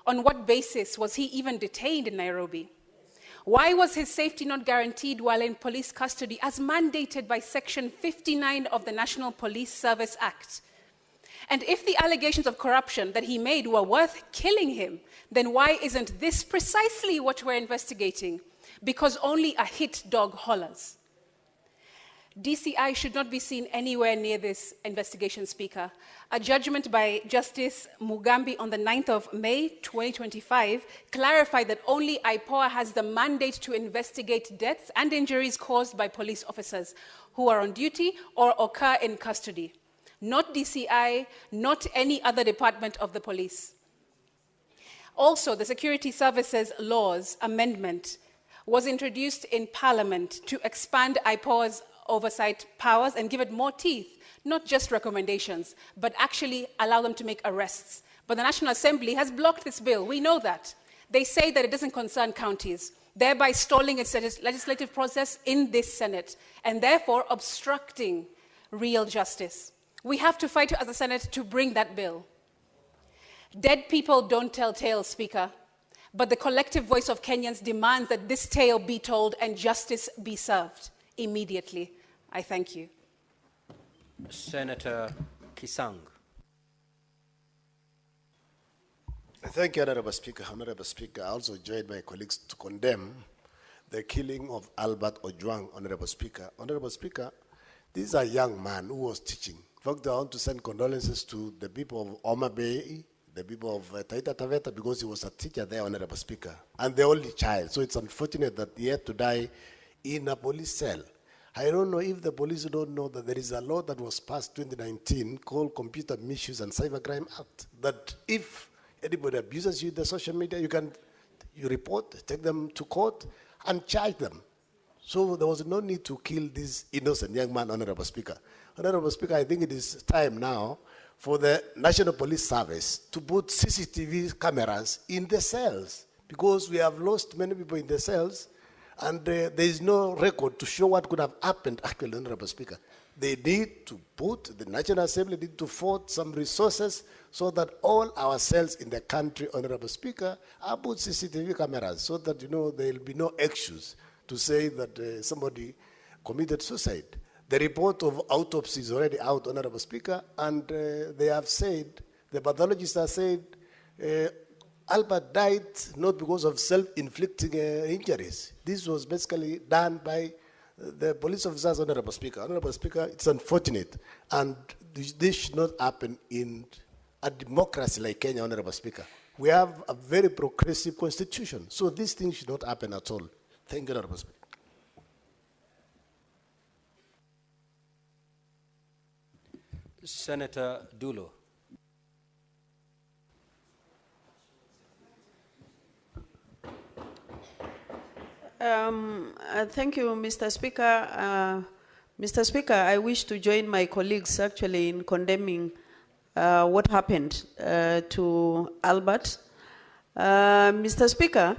On what basis was he even detained in Nairobi? Why was his safety not guaranteed while in police custody as mandated by Section 59 of the National Police Service Act? And if the allegations of corruption that he made were worth killing him, then why isn't this precisely what we're investigating? Because only a hit dog hollers. DCI should not be seen anywhere near this investigation, Speaker. A judgment by Justice Mugambi on the 9th of May 2025 clarified that only IPOA has the mandate to investigate deaths and injuries caused by police officers who are on duty or occur in custody. Not DCI, not any other department of the police. Also, the Security Services Laws Amendment was introduced in Parliament to expand IPOA's oversight powers and give it more teeth, not just recommendations, but actually allow them to make arrests. But the National Assembly has blocked this bill. We know that. They say that it doesn't concern counties, thereby stalling its legislative process in this Senate, and therefore obstructing real justice. We have to fight as a Senate to bring that bill. Dead people don't tell tales, Speaker, but the collective voice of Kenyans demands that this tale be told and justice be served immediately. I thank you. Senator Kisang. Thank you, Honorable Speaker. Honorable Speaker, I also joined my colleagues to condemn the killing of Albert Ojwang, Honorable Speaker. Honorable Speaker, this is a young man who was teaching. In fact, I want to send condolences to the people of Homa Bay, the people of Taita Taveta, because he was a teacher there, Honorable Speaker, and the only child. So it's unfortunate that he had to die in a police cell. I don't know if the police don't know that there is a law that was passed 2019 called Computer Misuse and Cybercrime Act, that if anybody abuses you in the social media, you report, take them to court, and charge them. So there was no need to kill this innocent young man, Honorable Speaker. Honorable Speaker, I think it is time now for the National Police Service to put CCTV cameras in the cells, because we have lost many people in the cells, and there is no record to show what could have happened, actually, Honorable Speaker. They need to put, the National Assembly need to afford some resources so that all our cells in the country, Honorable Speaker, are put CCTV cameras so that, there will be no excuse to say that somebody committed suicide. The report of autopsy is already out, Honorable Speaker, and they have said, the pathologists have said, Albert died not because of self-inflicting injuries. This was basically done by the police officers, Honorable Speaker. Honorable Speaker, it's unfortunate, and this should not happen in a democracy like Kenya, Honorable Speaker. We have a very progressive constitution, so these things should not happen at all. Thank you, Honorable Speaker. Senator Dulo. Thank you, Mr. Speaker. Mr. Speaker, I wish to join my colleagues actually in condemning what happened to Albert. Mr. Speaker,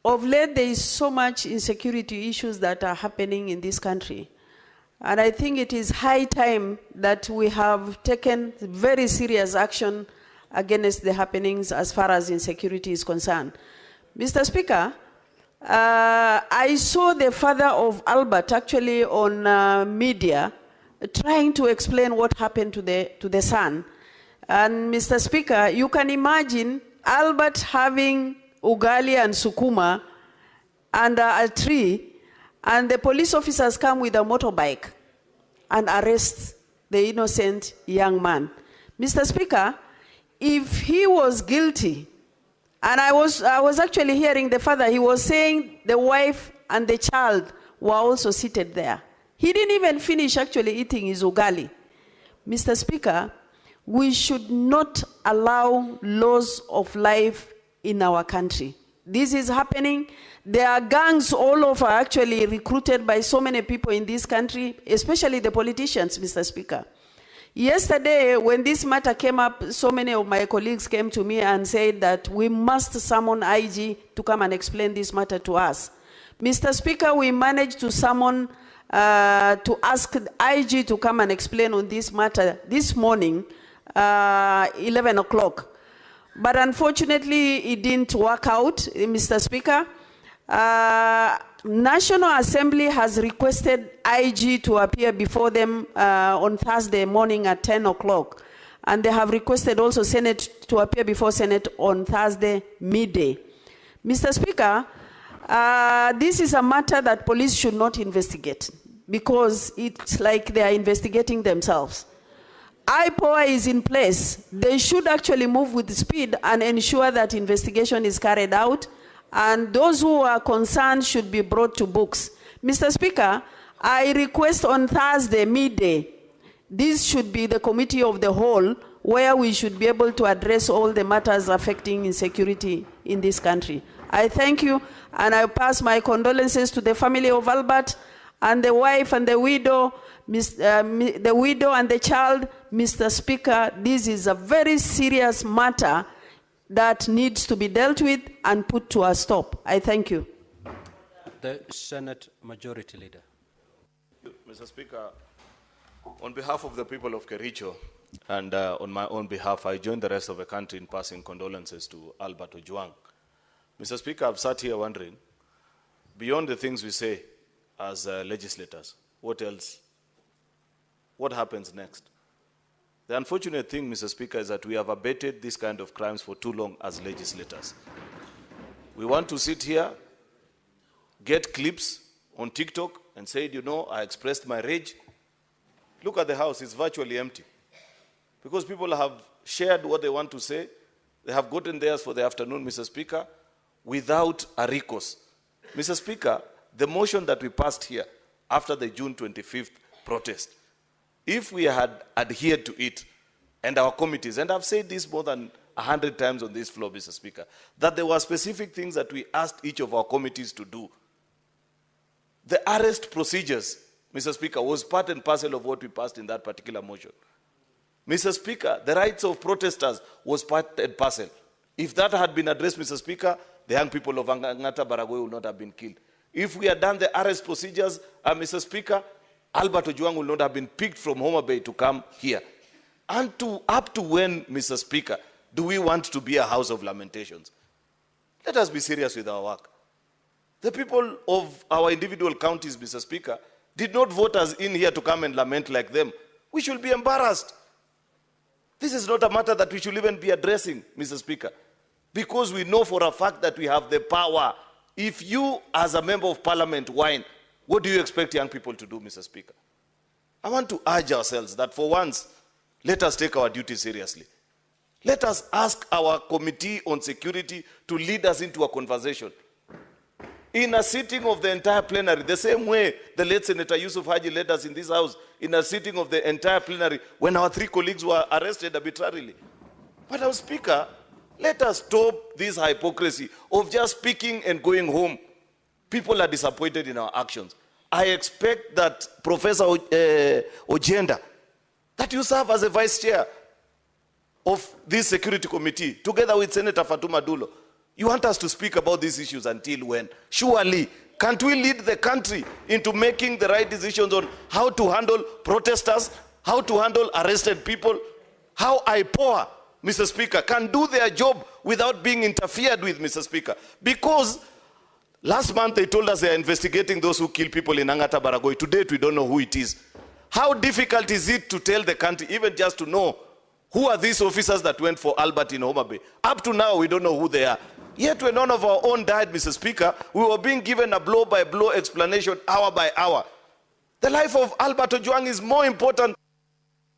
of late there is so much insecurity issues that are happening in this country. And I think it is high time that we have taken very serious action against the happenings as far as insecurity is concerned. Mr. Speaker, I saw the father of Albert actually on media trying to explain what happened to the son. And Mr. Speaker, you can imagine Albert having ugali and sukuma under a tree, and the police officers come with a motorbike and arrest the innocent young man. Mr. Speaker, if he was guilty, and I was actually hearing the father, he was saying the wife and the child were also seated there. He didn't even finish actually eating his ugali. Mr. Speaker, we should not allow loss of life in our country. This is happening. There are gangs all over actually recruited by so many people in this country, especially the politicians, Mr. Speaker. Yesterday, when this matter came up, so many of my colleagues came to me and said that we must summon IG to come and explain this matter to us. Mr. Speaker, we managed to summon, to ask IG to come and explain on this matter this morning, 11 o'clock. But unfortunately, it didn't work out, Mr. Speaker. National Assembly has requested IG to appear before them on Thursday morning at 10 o'clock. And they have requested also Senate to appear before Senate on Thursday midday. Mr. Speaker, this is a matter that police should not investigate because it's like they are investigating themselves. IPOA is in place. They should actually move with speed and ensure that investigation is carried out, and those who are concerned should be brought to books. Mr. Speaker, I request on Thursday midday, this should be the committee of the whole, where we should be able to address all the matters affecting insecurity in this country. I thank you, and I pass my condolences to the family of Albert and the wife and the widow, the widow and the child. Mr. Speaker, this is a very serious matter that needs to be dealt with and put to a stop. I thank you. The Senate Majority Leader. Mr. Speaker, on behalf of the people of Kericho and on my own behalf, I join the rest of the country in passing condolences to Albert Ojwang. Mr. Speaker, I've sat here wondering, beyond the things we say as legislators, what else? What happens next? The unfortunate thing, Mr. Speaker, is that we have abated this kind of crimes for too long as legislators. We want to sit here, get clips on TikTok and say, you know, I expressed my rage. Look at the House, it's virtually empty. Because people have shared what they want to say. They have gotten theirs for the afternoon, Mr. Speaker, without a recourse. Mr. Speaker, the motion that we passed here after the June 25th protest, if we had adhered to it, and our committees, and I've said this more than 100 times on this floor, Mr. Speaker, that there were specific things that we asked each of our committees to do. The arrest procedures, Mr. Speaker, was part and parcel of what we passed in that particular motion. Mr. Speaker, the rights of protesters was part and parcel. If that had been addressed, Mr. Speaker, the young people of Angata Baragoi would not have been killed. If we had done the arrest procedures, Mr. Speaker, Albert Ojwang would not have been picked from Homa Bay to come here. And up to when, Mr. Speaker, do we want to be a house of lamentations? Let us be serious with our work. The people of our individual counties, Mr. Speaker, did not vote us in here to come and lament like them. We should be embarrassed. This is not a matter that we should even be addressing, Mr. Speaker, because we know for a fact that we have the power. If you, as a member of parliament, whine, what do you expect young people to do, Mr. Speaker? I want to urge ourselves that for once, let us take our duty seriously. Let us ask our committee on security to lead us into a conversation. In a sitting of the entire plenary, the same way the late Senator Yusuf Haji led us in this house, in a sitting of the entire plenary, when our 3 colleagues were arrested arbitrarily. But our Speaker, let us stop this hypocrisy of just speaking and going home. People are disappointed in our actions. I expect that Professor Ojenda, that you serve as a vice chair of this security committee, together with Senator Fatuma Dulo. You want us to speak about these issues until when? Surely, can't we lead the country into making the right decisions on how to handle protesters, how to handle arrested people, how IPOA, Mr. Speaker, can do their job without being interfered with, Mr. Speaker? Because last month they told us they are investigating those who kill people in Angata Baragoi. To date, we don't know who it is. How difficult is it to tell the country, even just to know, who are these officers that went for Albert in Homa Bay? Up to now, we don't know who they are. Yet when none of our own died, Mr. Speaker, we were being given a blow-by-blow explanation hour by hour. The life of Albert Ojwang is more important